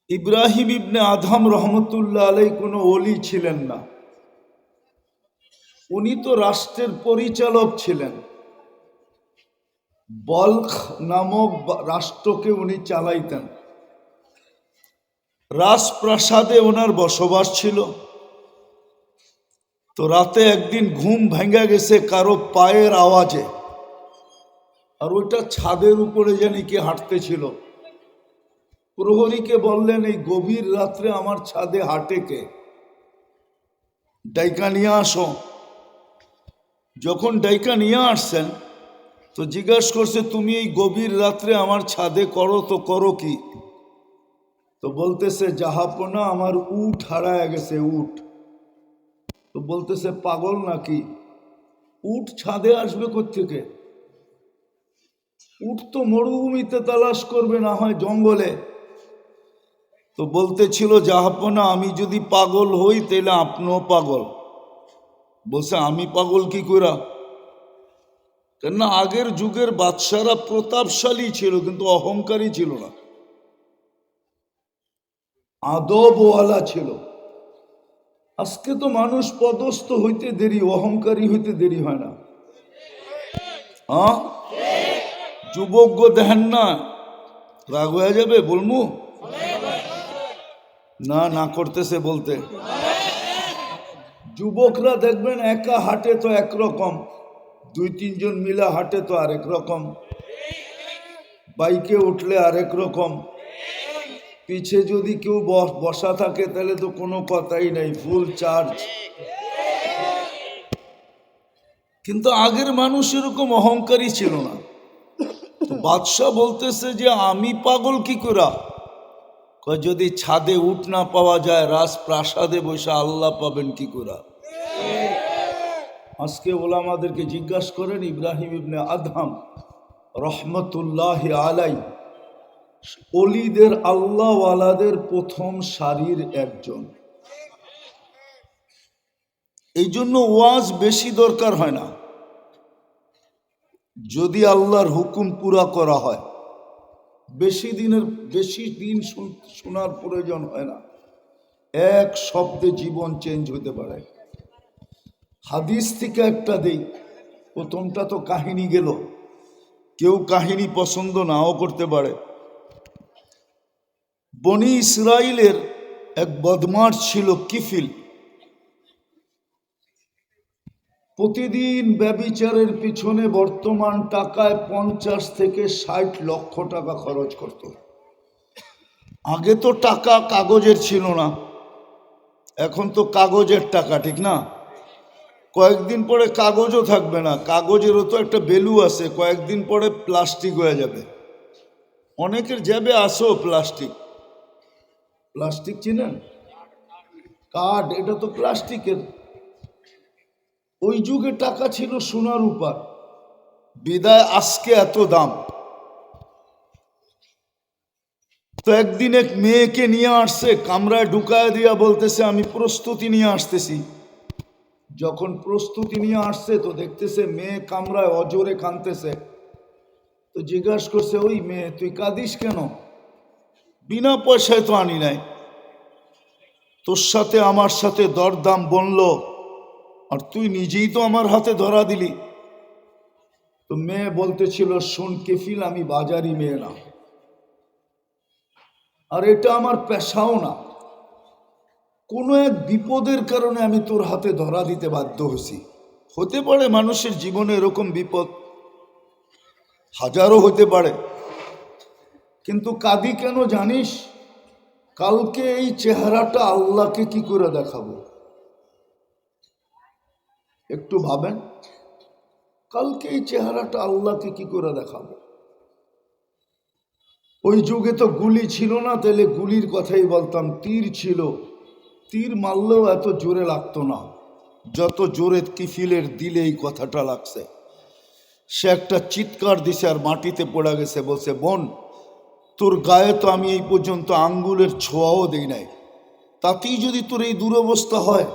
ইব্রাহিম ইবনে Adham রহমতুল্লাহ আলাই কোনো ওলি ছিলেন না। উনি তো রাষ্ট্রের পরিচালক ছিলেন। বলখ নামক রাষ্ট্রকে উনি চালাইতেন। রাজপ্রাসাদে ওনার বসবাস ছিল। তো রাতে একদিন ঘুম ভেঙে গেছে কারো পায়ের আওয়াজে, আর ওইটা ছাদের উপরে জানি কি হাঁটতেছিল। প্রহরীকে বললেন, এই গভীর রাত্রে আমার ছাদে হাঁটে কে? ডাইকা নিয়ে আসো। যখন ডাইকা নিয়ে আসছেন তো জিজ্ঞাসা করছে, তুমি এই গভীর রাত্রে আমার ছাদে করো তো করো কি? তো বলতেছে, জাহাপনা আমার উট হারায় গেছে, উট। তো বলতেছে, পাগল নাকি? উট ছাদে আসবে কোত্থেকে? উট তো মরুভূমিতে তালাশ করবে, না হয় জঙ্গলে। তো বলতেছিল, জাহাপনা আমি যদি পাগল হই তাহলে আপনিও পাগল। বলছে, আমি পাগল কি করা? কেননা আগের যুগের বাদশারা প্রতাপশালী ছিল কিন্তু অহংকারী ছিল না, আদবওয়ালা ছিল। আজকে তো মানুষ পদস্থ হইতে দেরি, অহংকারী হইতে দেরি হয় না। হ্যাঁ, যুবক দেখেন না, রাগ হয়ে যাবে বলমু না, না করতেছে বলতে। যুবকরা দেখবেন একা হাঁটে তো একরকম, দুই তিনজন মিলা হাঁটে তো আরেক রকম, বাইকে উঠলে আরেক রকম, পিছে যদি কেউ বসা থাকে তাহলে তো কোনো কথাই নাই, ফুল চার্জ। কিন্তু আগের মানুষ এরকম অহংকারী ছিল না। তো বাদশাহ বলতেছে যে আমি পাগল কি করা? যদি ছাদে উঠ না পাওয়া যায়, রাজপ্রাসাদে বসে আল্লাহ পাবেন কি করা? আজকে ওলামাদেরকে জিজ্ঞাসা করেন, ইব্রাহিম ইবনে আদহাম রহমতুল্লাহ আলাই অলিদের আল্লাহওয়ালাদের প্রথম সারির একজন। এই জন্য ওয়াজ বেশি দরকার হয় না, যদি আল্লাহর হুকুম পুরা করা হয়। বেশি দিন শোনার প্রয়োজন হয় না, এক শব্দে জীবন চেঞ্জ হতে পারে। হাদিস থেকে একটা দেই, প্রথমটা তো কাহিনী গেল, কেউ কাহিনী পছন্দ নাও করতে পারে। বনি ইসরাইলের এক বদমাশ ছিল কিফিল। প্রতিদিন ব্যভিচারের পিছনে বর্তমান টাকায় 50 থেকে 60 লক্ষ টাকা খরচ করত। আগে তো টাকা কাগজের ছিল না, এখন তো কাগজের টাকা, ঠিক না? কয়েকদিন পরে কাগজও থাকবে না, কাগজেরও তো একটা ভ্যালু আছে, কয়েকদিন পরে প্লাস্টিক হয়ে যাবে। অনেকের যাবে আসো প্লাস্টিক, প্লাস্টিক চিনেন? কার্ড, এটা তো প্লাস্টিকের। ওই যুগে টাকা ছিল সোনার উপর, বিদায় আজকে এত দাম। তো একদিন এক মেয়েকে নিয়ে আসছে, কামরায় ঢুকায় দিয়া বলতেছে, আমি প্রস্তুতি নিয়ে আসতেছি। যখন প্রস্তুতি নিয়ে আসছে তো দেখতেছে মেয়ে কামরায় অজোরে কাঁদতেছে। তো জিজ্ঞাসা করছে, ওই মেয়ে তুই কাঁদিস কেন? বিনা পয়সায় তো আনি নাই, তোর সাথে আমার সাথে দরদাম বনলো, আর তুই নিজেই তো আমার হাতে ধরা দিলি। তো মেয়ে বলতেছিল, শোন কেফিল, আমি বাজারি মেয়ে না, আর এটা আমার পেশাও না। কোনো এক বিপদের কারণে আমি তোর হাতে ধরা দিতে বাধ্য হয়েছি। হতে পারে মানুষের জীবনে এরকম বিপদ হাজারও হতে পারে, কিন্তু কাঁদি কেন জানিস? কালকে এই চেহারাটা আল্লাহকে কি করে দেখাবো? একটু ভাবেন, কালকে এই চেহারাটা আল্লাহকে কি করে দেখাবো? ওই যুগে তো গুলি ছিল না, তাহলে গুলির কথাই বলতাম। তীর ছিল, তীর মারলেও এত জোরে লাগতো না যত জোরে কিফিলের দিলে এই কথাটা লাগছে। সে একটা চিৎকার দিছে আর মাটিতে পড়ে গেছে। বলছে, বোন, তোর গায়ে তো আমি এই পর্যন্ত আঙ্গুলের ছোঁয়াও দেই নাই, তাতেই যদি তোর এই দুরবস্থা হয়,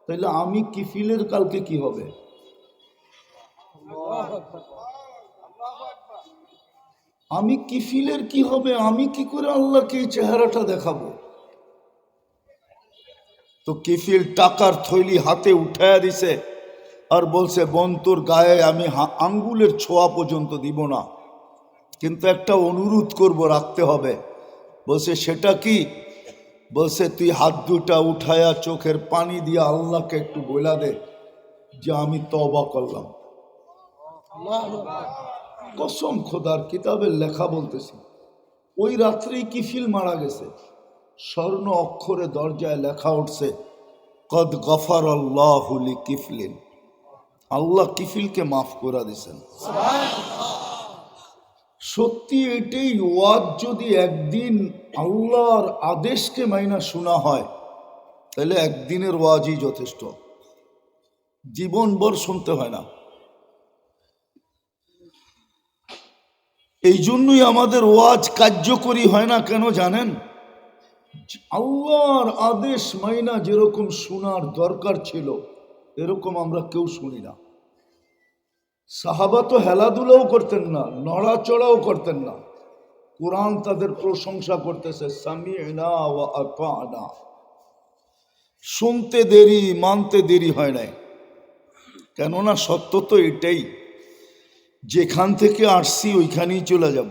তাহলে আমি কিফিলের কালকে কি হবে? আমি কিফিলের কি হবে? আমি কি করে আল্লাহকে এই চেহারাটা দেখাবো? তো কিফিল টাকার থৈলি হাতে উঠায়া দিছে আর বলছে, বোন তোর গায়ে আমি আঙ্গুলের ছোঁয়া পর্যন্ত দিব না, কিন্তু একটা অনুরোধ করব, রাখতে হবে। বলছে সেটা কি? বলছে তুই হাত দুটা উঠায়া চোখের পানি দিয়ে আল্লাহকে একটু বলা দে যে আমি তওবা করলাম। কসম খোদার, কিতাবের লেখা বলতেছি, ওই রাত্রেই কিফিল মারা গেছে। স্বর্ণ অক্ষরে দরজায় লেখা উঠছে, কদ গফার আল্লাহু লিকিফলিন, আল্লাহ কিফিলকে মাফ করে দিয়েছেন। সত্যি এটাই, ওয়াজ যদি একদিন আল্লাহর আদেশকে মাইনা শোনা হয় তাহলে একদিনের ওয়াজই যথেষ্ট, জীবনভর শুনতে হয় না। এই জন্যই আমাদের ওয়াজ কার্যকরী হয় না কেন জানেন? আল্লাহর আদেশ মাইনা যেরকম শোনার দরকার ছিল এরকম আমরা কেউ শুনি না। সাহাবা তো হেলাধুলাও করতেন না, নড়াচড়াও করতেন না। কোরআন তাদের প্রশংসা করতেছে, সামি'না ওয়া আতা'না। শুনতে দেরি, মানতে দেরি হয় নাই। কেননা সত্য তো এটাই, যেখান থেকে আসছি ওইখানেই চলে যাব,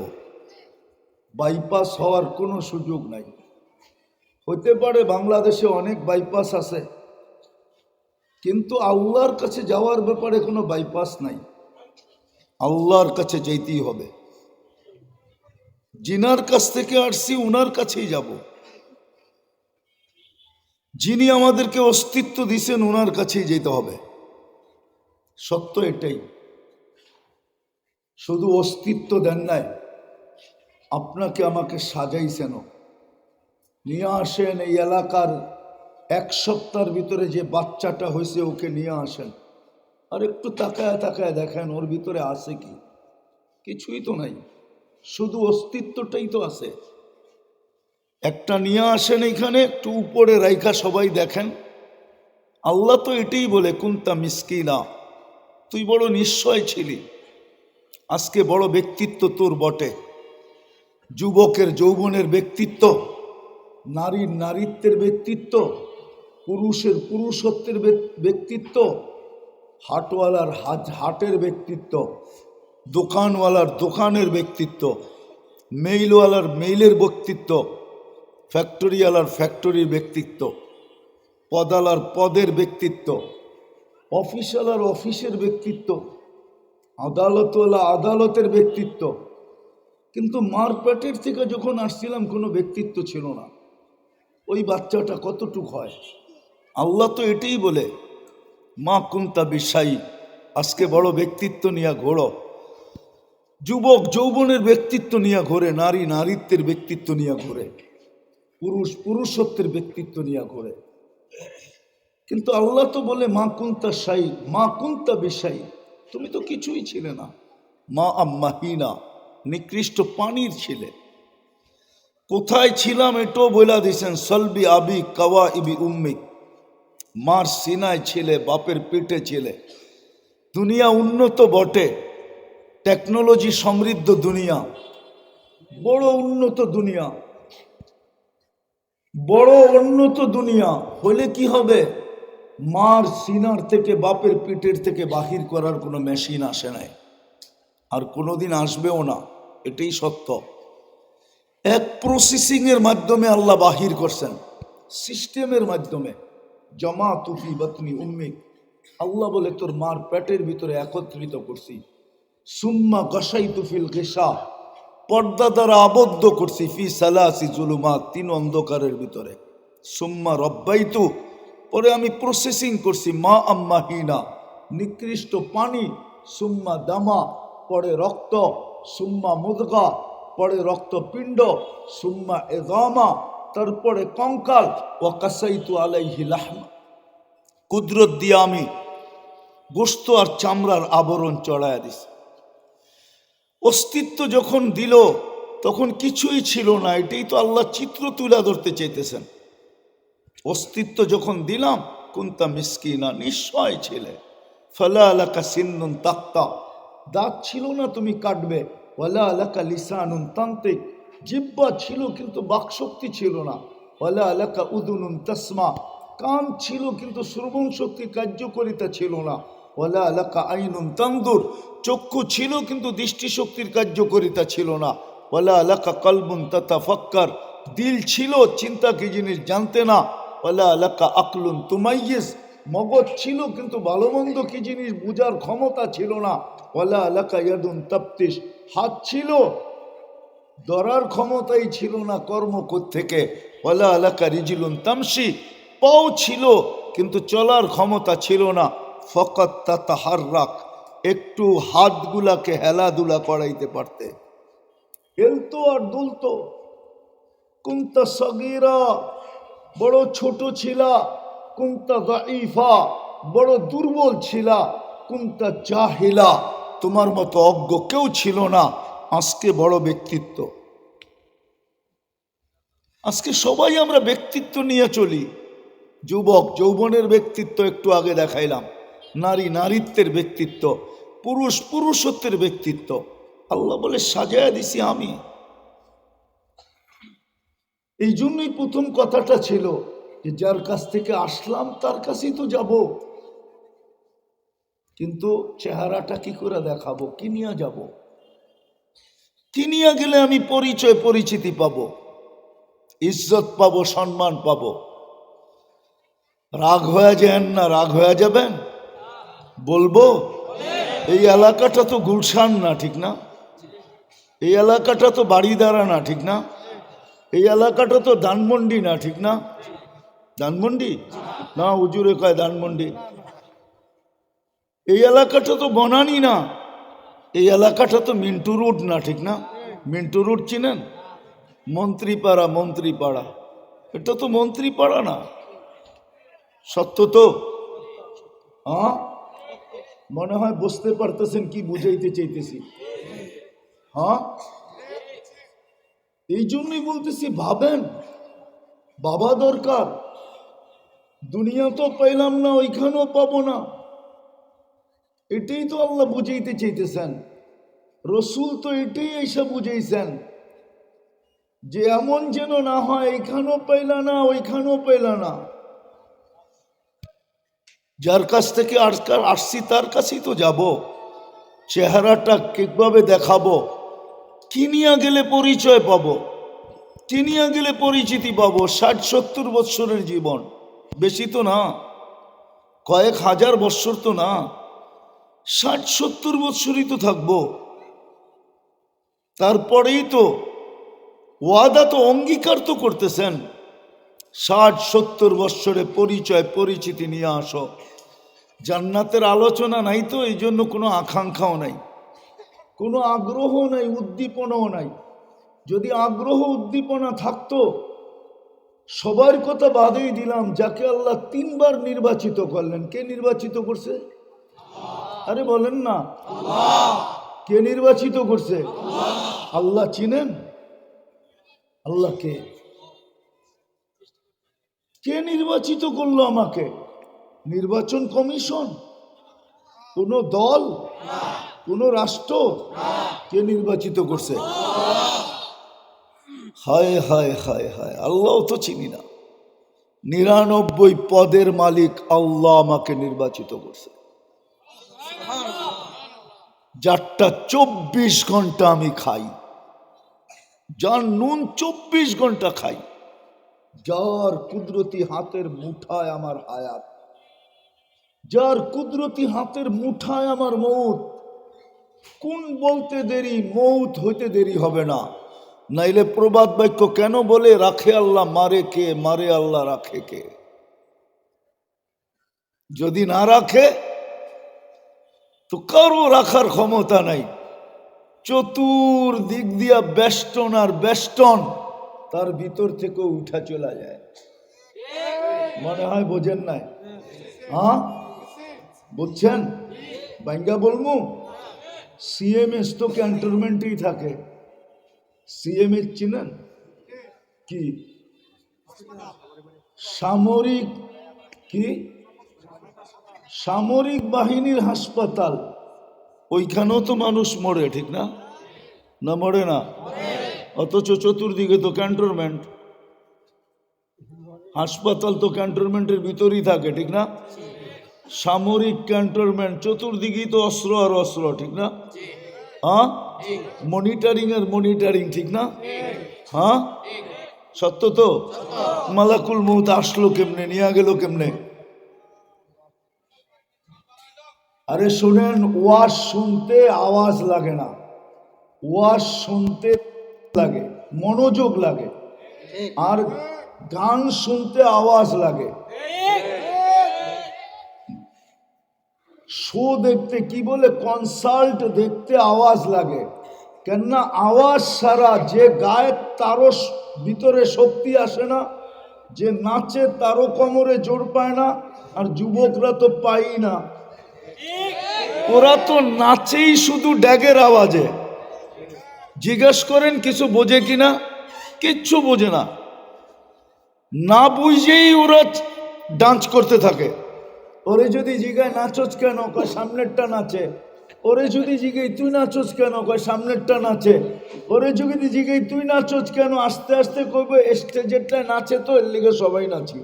বাইপাস হওয়ার কোনো সুযোগ নাই। হতে পারে বাংলাদেশে অনেক বাইপাস আছে, কিন্তু আল্লাহর কাছে যাওয়ার ব্যাপারে কোনো বাইপাস নাই। আল্লাহর কাছে যেতেই হবে। যিনার কাছ থেকে আসছি উনার কাছেই যাব। যিনি আমাদেরকে অস্তিত্ব দিছেন উনার কাছেই যেতে হবে। সত্য এটাই। শুধু অস্তিত্ব দেন নাই, আপনাকে আমাকে সাজাইছেন, নিয়ে আসেন এই এলাকার এক সপ্তাহের ভিতরে যে বাচ্চাটা হয়েছে ওকে নিয়ে আসেন, আর একটু তাকায় তাকায় দেখেন ওর ভিতরে আছে কি? কিছুই তো নাই, শুধু অস্তিত্বটাই তো আছে। একটা নিয়ে আসেন এখানে, একটু উপরে রাইখা সবাই দেখেন। আল্লাহ তো এটাই বলে, কুনতা মিসকিনা, তুই বড় নিশ্চয় ছিলি, আজকে বড় ব্যক্তিত্ব তোর বটে। যুবকের যৌবনের ব্যক্তিত্ব, নারীর নারীত্বের ব্যক্তিত্ব, পুরুষের পুরুষত্বের ব্যক্তিত্ব, হাটওয়ালার হাটের ব্যক্তিত্ব, দোকানওয়ালার দোকানের ব্যক্তিত্ব, মেইলওয়ালার মেইলের ব্যক্তিত্ব, ফ্যাক্টরিওয়ালার ফ্যাক্টরির ব্যক্তিত্ব, পদালার পদের ব্যক্তিত্ব, অফিসওয়ালার অফিসের ব্যক্তিত্ব, আদালতওয়ালা আদালতের ব্যক্তিত্ব। কিন্তু মার পেটের থেকে যখন আসছিলাম কোনো ব্যক্তিত্ব ছিল না। ওই বাচ্চাটা কতটুক হয়? আল্লাহ তো এটাই বলে, মা কুন্তা বিশাই, আজকে বড় ব্যক্তিত্ব নিয়ে ঘোরো। যুবক যৌবনের ব্যক্তিত্ব নিয়ে ঘোরে, নারী নারীত্বের ব্যক্তিত্ব নিয়ে ঘোরে, পুরুষ পুরুষত্বের ব্যক্তিত্ব নিয়ে ঘোরে। কিন্তু আল্লাহ তো বলে, মা কুন্তা শাই, মা কুন্তা বিশাই, তুমি তো কিছুই ছিলে না। মা আম্মাহিনা, নিকৃষ্ট পানির ছিলে। কোথায় ছিলাম এটাও বলে দিয়েছেন, সলবি আবি কাওয়া ইবি উম্মিক, মার সিনায় ছিলে, বাপের পেটে ছিলে। দুনিয়া উন্নত বটে, টেকনোলজি সমৃদ্ধ দুনিয়া, বড় উন্নত দুনিয়া, বড় উন্নত দুনিয়া হলে কি হবে? মার সিনার থেকে বাপের পেটের থেকে বাহির করার কোনো মেশিন আসে নাই, আর কোনোদিন আসবেও না। এটাই সত্য। এক প্রসেসিং এর মাধ্যমে আল্লাহ বাহির করছেন, সিস্টেমের মাধ্যমে। জমা তুফি বাতনি উম্মিক, আল্লাহ বলে তোর মার পেটের ভিতরে একত্রিত করছি। সুম্মা গসাই তুফিল গেসা, পর্দা দ্বারা আবদ্ধ করছি। ফি সালাসি জুলুমাত, 3 অন্ধকারের ভিতরে। সুম্মা রব্বাইতু, পরে আমি প্রসেসিং করছি। মা আম্মাহিনা, নিকৃষ্ট পানি। সুম্মা দামা, পরে রক্ত। সুম্মা মুদগা, পরে রক্তপিণ্ড। সুম্মা এদামা, তারপরে কঙ্কাল। ওয়া কাসাইতু আলাইহি লাহমা, কুদরত দিয়ে আমি গোস্ত আর চামড়ার আবরণ চড়াইয়া দিছি। অস্তিত্ব যখন দিল তখন কিছুই ছিল না। এটাই তো আল্লাহ চিত্র তুলে ধরতে চাইতেছেন। অস্তিত্ব যখন দিলাম, কুন্তা মিসকিনা, নিশ্চয় ছিলে। ফালা লাকা সিন্নুন তাক্তা, দাঁত ছিল না তুমি কাটবে। ওয়ালা আলাকা লিসানুন তান্তিক, জিহ্বা ছিল কিন্তু বাকশক্তি ছিল না। ওয়ালা আলাকা উদুনুন তাসমা, কান ছিল কিন্তু শ্রবণ শক্তি কার্যকরিতা ছিল না। ওয়ালা আলাকা আইনুন তানদুর, চক্ষু ছিল কিন্তু দৃষ্টিশক্তির কার্যকরিতা ছিল না। ওয়ালা আলাকা কলবুন তাতাফাক্কার, দিল ছিল চিন্তা কি জিনিস জানতে না। ওয়ালা আলাকা আকলুন তুমাইয়িজ, মগজ ছিল কিন্তু ভালো মন্দ কি জিনিস বুঝার ক্ষমতা ছিল না। ওয়ালা আলাকা ইয়াদুন তাফতিশ, হাত ছিল ধরার ক্ষমতাই ছিল না কর্ম থেকে। ওয়ালা আলাকা রিজিলুন তামশি, পাও ছিল কিন্তু চলার ক্ষমতা ছিল না। ফকাত তাতাহাররাক, একটু হাতগুলাকে হেলাধুলা করাইতে পারতে, হেলতো আর দুলতো। কুনতা সগীরা, বড় ছোট ছিলা। কুনতা দাঈফা, বড় দুর্বল ছিলা। কুনতা জাহিলা, তোমার মতো অজ্ঞ কেউ ছিল না। আজকে বড় ব্যক্তিত্ব। আজকে সবাই আমরা ব্যক্তিত্ব নিয়ে চলি। যুবক যৌবনের ব্যক্তিত্ব একটু আগে দেখাইলাম, নারী নারীত্বের ব্যক্তিত্ব, পুরুষ পুরুষত্বের ব্যক্তিত্ব। আল্লাহ বলে সাজায়া দিছি আমি। এই জন্যই প্রথম কথাটা ছিল যে যার কাছ থেকে আসলাম তার কাছেই তো যাব, কিন্তু চেহারাটা কি করে দেখাবো, কি নিয়ে যাব, কি নিয়ে গেলে আমি পরিচয় পরিচিতি পাবো, ইজ্জত পাবো, সম্মান পাবো। রাগ হয়ে যান না, রাগ হয়ে যাবেন বলবো। এই এলাকাটা তো গুলশান না, ঠিক না? এই এলাকাটা তো বাড়িদারা না, ঠিক না? এই এলাকাটা তো ধানমন্ডি না, ঠিক না? ধানমন্ডি না, হুজুরে কয় ধানমন্ডি। এই এলাকাটা তো বনানি না, এই এলাকাটা তো মিন্টু রোড না, ঠিক না? মিন্টু রোড চিনেন? মন্ত্রীপাড়া, মন্ত্রীপাড়া, এটা তো মন্ত্রীপাড়া না। সত্য তো? হ্যাঁ, মনে হয় বুঝতে পারতেছেন কি বুঝাইতে চাইতেছি। হ্যাঁ, এই জন্যই বলতেছি ভাবেন, বাবা দরকার। দুনিয়া তো পাইলাম না, ওইখানেও পাবো না। এটাই তো আল্লাহ বুঝাইতে চাইতেছেন, রসুল তো এটাই এসে বুঝাইছেন যে এমন যেন না হয় এইখানেও পাইলা না, ওইখানেও পাইলা না। যার কাছ থেকে আসছি তার কাছেই তো যাব। চেহারাটা কিভাবে দেখাবো, কি নিয়ে গেলে পরিচয় পাবো, কি নিয়ে গেলে পরিচিতি পাবো। 60-70 বৎসরের জীবন, বেশি তো না, কয়েক হাজার বৎসর তো না, 60-70 বৎসরই তো থাকবো। তারপরেই তো ওয়াদা তো অঙ্গীকার তো করতেছেন 60-70 বৎসরে পরিচয় পরিচিতি নিয়ে আসো। জান্নাতের আলোচনা নাই তো, এই জন্য কোনো আকাঙ্ক্ষাও নাই, কোনো আগ্রহ নাই, উদ্দীপনাও নাই। যদি আগ্রহ উদ্দীপনা থাকতো, সবার কথা বাদেই দিলাম, যাকে আল্লাহ 3 বার নির্বাচিত করলেন। কে নির্বাচিত করছে? আরে বলেন না, কে নির্বাচিত করছে? আল্লাহ। চিনেন আল্লাহকে? কে নির্বাচিত করলো আমাকে? নির্বাচন কমিশন? কোন দল? কোন রাষ্ট্র? কে নির্বাচিত করছে? হায় হায় হায় হায়, আল্লাহ তো চিনি না। 99 পদের মালিক আল্লাহ আমাকে নির্বাচিত করছে। যারটা 24 ঘন্টা আমি খাই, যার নুন 24 ঘন্টা খাই, যার কুদরতি হাতের মুঠায় আমার হায়াত, যার কুদরতি হাতের মুঠায় আমার মৌত। কোন বলতে দেরি, মৌত হইতে দেরি হবে না। নাইলে প্রবাদ বাক্য কেন বলে, রাখে আল্লাহ মারে কে, মারে আল্লাহ রাখে কে? যদি না রাখে তো কারো রাখার ক্ষমতা নাই। চতুর্দিক দিয়া বেষ্টন আর বেষ্টন, তার ভিতর থেকে উঠা চলা যায়। মনে হয় বোঝেন নাই? হ্যাঁ বুঝছেন? বাঙ্গা বলমু, সিএমএস তো ক্যান্টনমেন্টেই থাকে। সিএমএস চিনেন? কি সামরিক, কি সামরিক বাহিনীর হাসপাতাল, ওইখানেও তো মানুষ মরে, ঠিক না? না মরে না? অথচ চতুর্দিকে তো ক্যান্টনমেন্ট, হাসপাতাল তো ক্যান্টনমেন্টের ভিতরেই থাকে, ঠিক না? সামরিক ক্যান্টনমেন্ট, চতুর্দিকেই তো অস্ত্র আর অস্ত্র, ঠিক না? হ্যাঁ, মনিটরিং আর মনিটরিং, ঠিক না? হ্যাঁ, সত্য তো? মালাকুল মউত আসলো কেমনে, নিয়ে গেল কেমনে? আরে শোনেন, ওয়াজ শুনতে আওয়াজ লাগে না, ওয়াজ শুনতে লাগে, মনোযোগ লাগে, আর গান শুনতে আওয়াজ লাগে। শো দেখতে, কি বলে, কনসার্ট দেখতে আওয়াজ লাগে। কেননা আওয়াজ ছাড়া যে গায়ক তারও ভিতরে শক্তি আসে না, যে নাচে তারও কোমরে জোর পায় না, আর যুবকরা তো পাই না, ওরা তো নাচেই শুধু ড্যাগের আওয়াজে। জিজ্ঞেস করেন কিছু বোঝে কিনা? কিচ্ছু বোঝে না, না বুঝেই ওরা ডান্স করতে থাকে। ওরে যদি জিগায় নাচোস কেন, কয় সামনেরটা নাচে। ওরে যদি জিগাই তুই নাচোস কেন, কয় সামনেরটা নাচে। ওরে যদি জিগাই তুই নাচোস কেন, আস্তে আস্তে কইবে স্টেজেরটা নাচে, তো এর লিগে সবাই নাচি।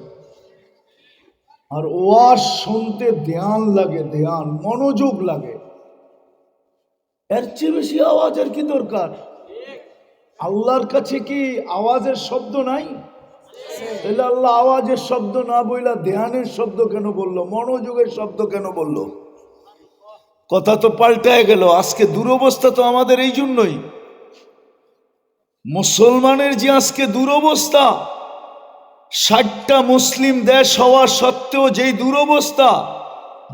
আর ওয়াজ শুনতে ধ্যান লাগে, ধ্যান, মনোযোগ লাগে। এর চেয়ে বেশি আওয়াজের কি দরকার? আল্লাহর কাছে কি আওয়াজের শব্দ নাই? তাহলে আল্লাহ আওয়াজের শব্দ না বইলা ধ্যানের শব্দ কেন বললো, মনোযোগের শব্দ কেন বললো? কথা তো পাল্টায় গেল। আজকে দুরবস্থা তো আমাদের এই জন্যই, মুসলমানের যে আজকে দুরবস্থা, 60টা মুসলিম দেশ হওয়া সত্ত্বেও যেই দুরবস্থা,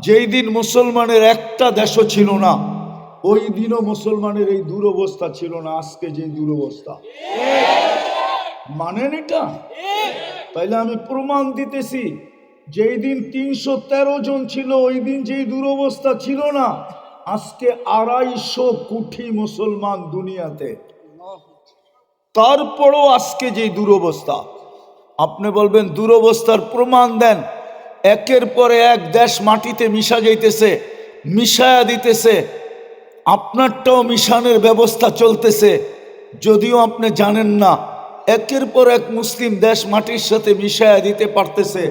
যেই দিন মুসলমানের একটা দেশও ছিল না, ওই দিনও মুসলমানের এই দুরবস্থা ছিল না আজকে যে দুরবস্থা। মানেন এটা? তাইলে আমি প্রমাণ দিতেছি, যেই দিন 313 জন ছিল, ওই দিন যেই দুরবস্থা ছিল না, আজকে 250 কোটি মুসলমান দুনিয়াতে, তারপরও আজকে যেই দুরবস্থা। আপনি বলবেন দুরবস্থার প্রমাণ দেন। একের পরে এক দেশ মাটিতে মিশা যাইতেছে, মিশায়া দিতেছে, আপনারটাও মিশানোর ব্যবস্থা চলতেছে, যদিও আপনি জানেন না। একের পর এক মুসলিম দেশ মাটির সাথে মিশায়া দিতে পারতেছে।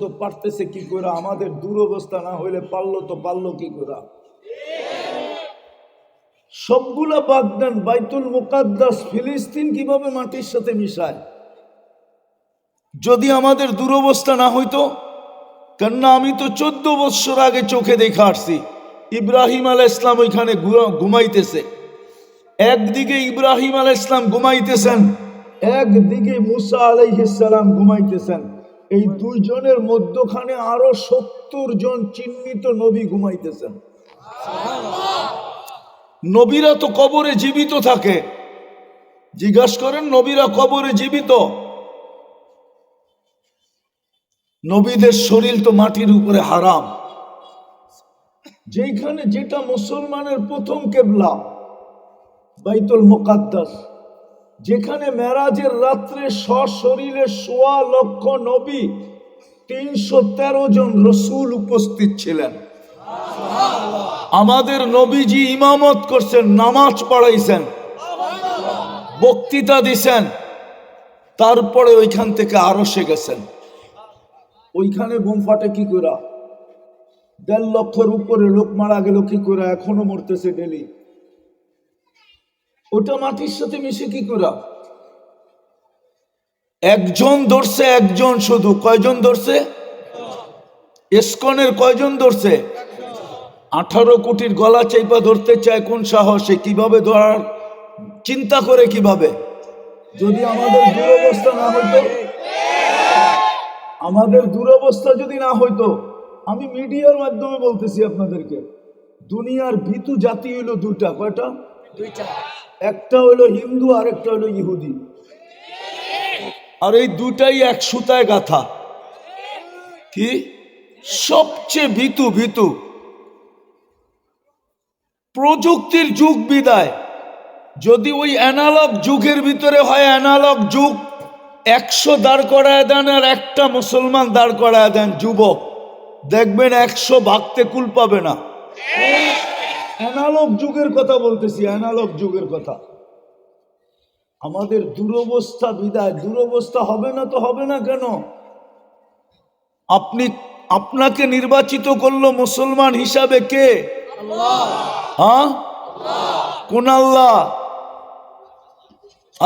তো পারতেছে কি করে? আমাদের দুরবস্থা না হইলে পারলো কি করে? সবগুলা বাদ দেন, বাইতুল মুকাদ্দাস ফিলিস্তিন কিভাবে মাটির সাথে মিশায়? যদি আমাদের দুরবস্থা না হইতো, কেননা আমি তো 14 বছর আগে চোখে দেখে আসছি, ইব্রাহিম আলাইহিস সালাম ওইখানে ঘুমাইতেছে। একদিকে ইব্রাহিম আলাইহিস সালাম ঘুমাইতেছেন, একদিকে মুসা আলাইহিস সালাম ঘুমাইতেছেন। এই দুইজনের মধ্যখানে আরো 70 জন চিহ্নিত নবী ঘুমাইতেছেন। নবীরা তো কবরে জীবিত থাকে। জিজ্ঞাসা করেন, নবীরা কবরে জীবিত? নবীদের শরীর তো মাটির উপরে হারাম। যেখানে, যেটা মুসলমানের প্রথম কেবলা বাইতুল মুকাদ্দাস, যেখানে মেরাজের রাত্রে সশরীরে 1.25 লক্ষ নবী, 313 জন রসুল উপস্থিত ছিলেন। আমাদের নবীজি ইমামত করছেন, নামাজ পড়াইছেন, বক্তৃতা দিছেন, তারপরে ওইখান থেকে আরশে গেছেন। ওইখানে বোম ফাটে কি করে? 1.5 লক্ষের উপরে লোক মারা গেল কি করে? এখনো মরতেছে ডেলি। ওটা মাটির সাথে মিশে কি করে? একজন ধরছে, একজন শুধু। কয়জন ধরছে? ইসকনের কয়জন ধরছে? 18 কোটির গলা চাইপা ধরতে চায় কোন সাহসে? কিভাবে ধরার চিন্তা করে? কিভাবে? যদি আমাদের দুরবস্থা না হইতো, আমাদের দুরবস্থা যদি না হইতো, আমি মিডিয়ার মাধ্যমে বলতেছি আপনাদেরকে, দুনিয়ার ভীতু জাতি হইল দুইটা। কয়টা? দুইটা। একটা হইলো হিন্দু, আর একটা হইলো ইহুদি। আর এই দুটাই এক সুতায় গাথা। কি? সবচেয়ে ভীতু। প্রযুক্তির যুগ বিদায়, যদি ওই অ্যানালগ যুগের ভিতরে হয়, অ্যানালগ যুগ 100 দাঁড় করায় দেন, আর একটা মুসলমান দাঁড় করায় দেন যুবক, দেখবেন 100 ভাগতে কুল পাবে না। অ্যানালগ যুগের কথা বলতেছি, অ্যানালগ যুগের কথা। আমাদের দুরবস্থা বিদায়, দুরবস্থা হবে না তো হবে না কেন? আপনাকে নির্বাচিত করলো মুসলমান হিসাবে কে? হ্যাঁ, কোন আল্লাহ?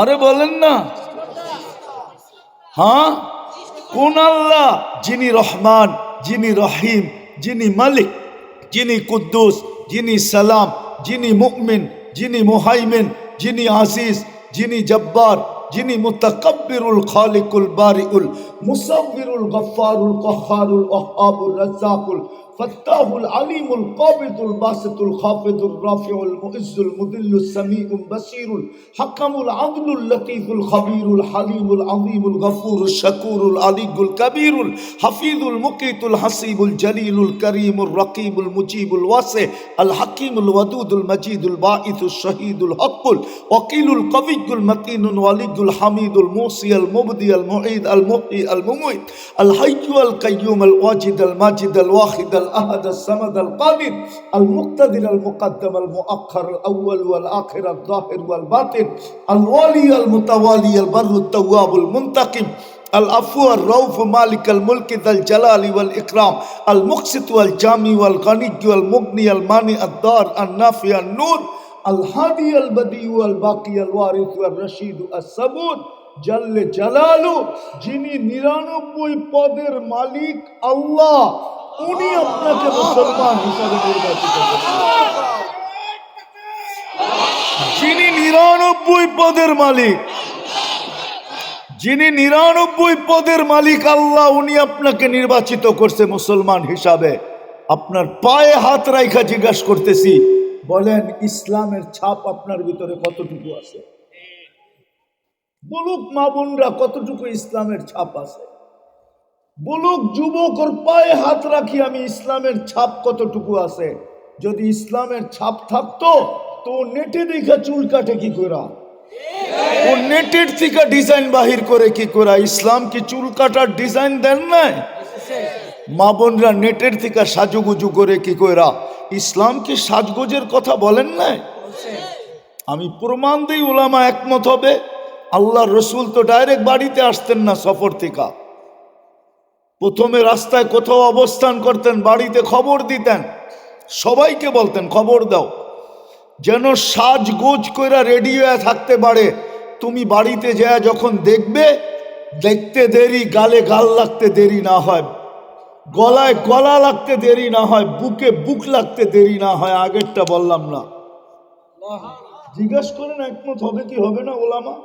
আরে বলেন না। হ্যাঁ, কোন আল্লাহ? যিনি রহমান, যিনি রহিম, যিনি মালিক, যিনি কুদ্দুস, যিনি সালাম, যিনি মুমিন, যিনি মুহাইমিন, যিনি আজিজ, যিনি জব্বার, যিনি মুতাকাব্বিরুল খালিকুল বারিউল মুসাব্বিরুল গফফারুল কহ্হারুল ওয়াহ্হাবুর রাজ্জাকুল ফাত্তাহুল আলিমুল কাবিদুল বাসিতুল খাফিদুর রাফিউল মুইজ্জুল মুদিল্লুস সামিউল বাসীরুল হাকামুল আদলুল লতীফুল খবীরুল হালিমুল আযীমুল গফুরুশ শাকুরুল আলিয়ুল কবীরুল হাফিজুল মুকিতুল হাসিবুল জলিলুল করিমুর রকিবুল মুজিবুল ওয়াসি আল হাকিমুল ওয়াদুদুল মজিদুল বাঈসুশ শহীদুল হকুল ওয়াকিলুল কবিয়ুল মতিনুল ওয়ালিয়ুল হামিদুল মুসি আল মুবদি আল মুঈদ আল মুহয়ি আল মুমীত আল হাইয়্যু আল কাইয়্যুম আল ওয়াজিদ আল মাজিদ আল ওয়াহিদ আল আহাদ আল সামাদ আল কাদির আল মুক্তাদির আল মুকদ্দম আল মুআখ্খার আল আউয়াল ওয়াল আখির আল যাহির ওয়াল বাতিন আল ওয়ালি আল মুতাওয়ালি আল বাররুত তাওয়াবুল মুনতাকিম العفو الرؤوف مالك الملك ذا الجلال والإكرام المقسط والجامع والغني والمغني المانع الضار النافع النور الهادي البديع الباقي الوارث والرشيد الصبور جل جلاله যিনি 99 পদের মালিক আল্লাহ, উনি আপনাকে মুসলমান হিসাবে নির্বাচিত করেছেন। যিনি 99 পদের মালিক, যিনি 99 পদের মালিক আল্লাহ, উনি আপনাকে নির্বাচিত করছে মুসলমান হিসাবে। আপনার পায়ে হাত রাখা জিজ্ঞাসা করতেছি, বলেন ইসলামের ছাপ আপনার ভিতরে কতটুকু আছে? বলুক মা বোনরা, কতটুকু ইসলামের ছাপ আছে? বলুক যুবক, ওর পায়ে হাত রাখি আমি, ইসলামের ছাপ কতটুকু আছে? যদি ইসলামের ছাপ থাকতো তো নেটে দেখা চুল কাটে কি করা? ও নেটের থেকে ডিজাইন বাহির করে কি করা? ইসলাম কি চুল কাটার ডিজাইন দেন নাই? মা বোনরা নেটের থেকে সাজুগুজু করে কি করা? ইসলাম কি সাজগোজের কথা বলেন নাই? আমি প্রমাণ দিই, উলামা একমত হবে। আল্লাহর রসুল তো ডাইরেক্ট বাড়িতে আসতেন না, সফর থেকে প্রথমে রাস্তায় কোথাও অবস্থান করতেন, বাড়িতে খবর দিতেন, সবাইকে বলতেন খবর দাও, যেন সাজগোজ কইরা রেডি হয়ে থাকতে পারে। তুমি বাড়িতে যায় যখন দেখবে, দেখতে দেরি, গালে গাল লাগতে দেরি না হয়, গলায় গলা লাগতে দেরি না হয়, বুকে বুক লাগতে দেরি না হয়। আগেরটা বললাম না? জিজ্ঞাসা করেন একমত হবে কি হবে না ওলামা?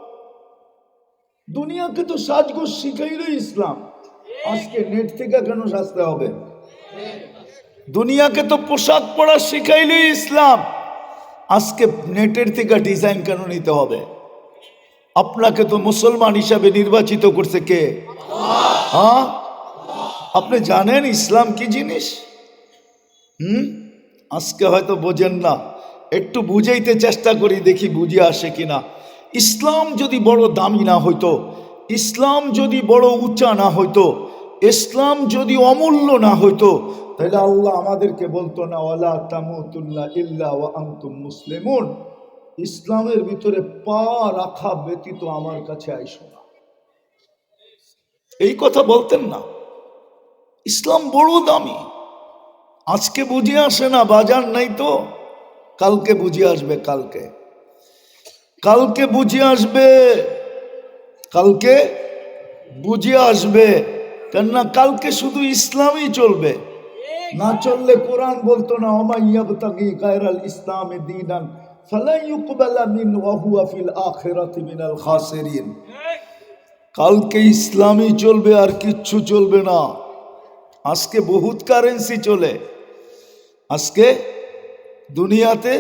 দুনিয়াকে তো সাজগোজ শিখাইলো ইসলাম, আজকে নেট থেকে কেন সাজতে হবে? দুনিয়াকে তো পোশাক পরা শিখাইলো ইসলাম, আজকে নেটের থেকে ডিজাইন কেন নিতে হবে? আপনাকে তো মুসলমান হিসাবে নির্বাচিত করছে কে? হ্যাঁ, আপনি জানেন ইসলাম কি জিনিস? আজকে হয়তো বোঝেন না, একটু বুঝাইতে চেষ্টা করি, দেখি বুঝে আসে কিনা। ইসলাম যদি বড় দামি না হইতো, ইসলাম যদি বড় উঁচা না হইতো, ইসলাম যদি অমূল্য না হইতো, তাহলে আল্লাহ আমাদেরকে বলতো না ওয়ালা তামুতুন্না ইল্লা ওয়া আনতুম মুসলিমুন, ইসলামের ভিতরে পা রাখা ব্যতীত আমার কাছে আইসো না, এই কথা বলতেন না। ইসলাম বড় দামি, আজকে বুঝে আসে না, বাজার নাই তো, কালকে বুঝে আসবে, কালকে কালকে বুঝে আসবে, কালকে বুঝে আসবে। কেননা কালকে শুধু ইসলামই চলবে, না চললে কোরআন বলতো না ওমাইয়াবতাগি গায়রাল ইসলামি দীনান ফালা ইউকবালা মিনহু ওয়া হুয়া ফিল আখিরাতি মিনাল খাসিরিন। কালকে ইসলামই চলবে, আর কিচ্ছু চলবে না। আজকে বহুত কারেন্সি চলে, আজকে দুনিয়াতে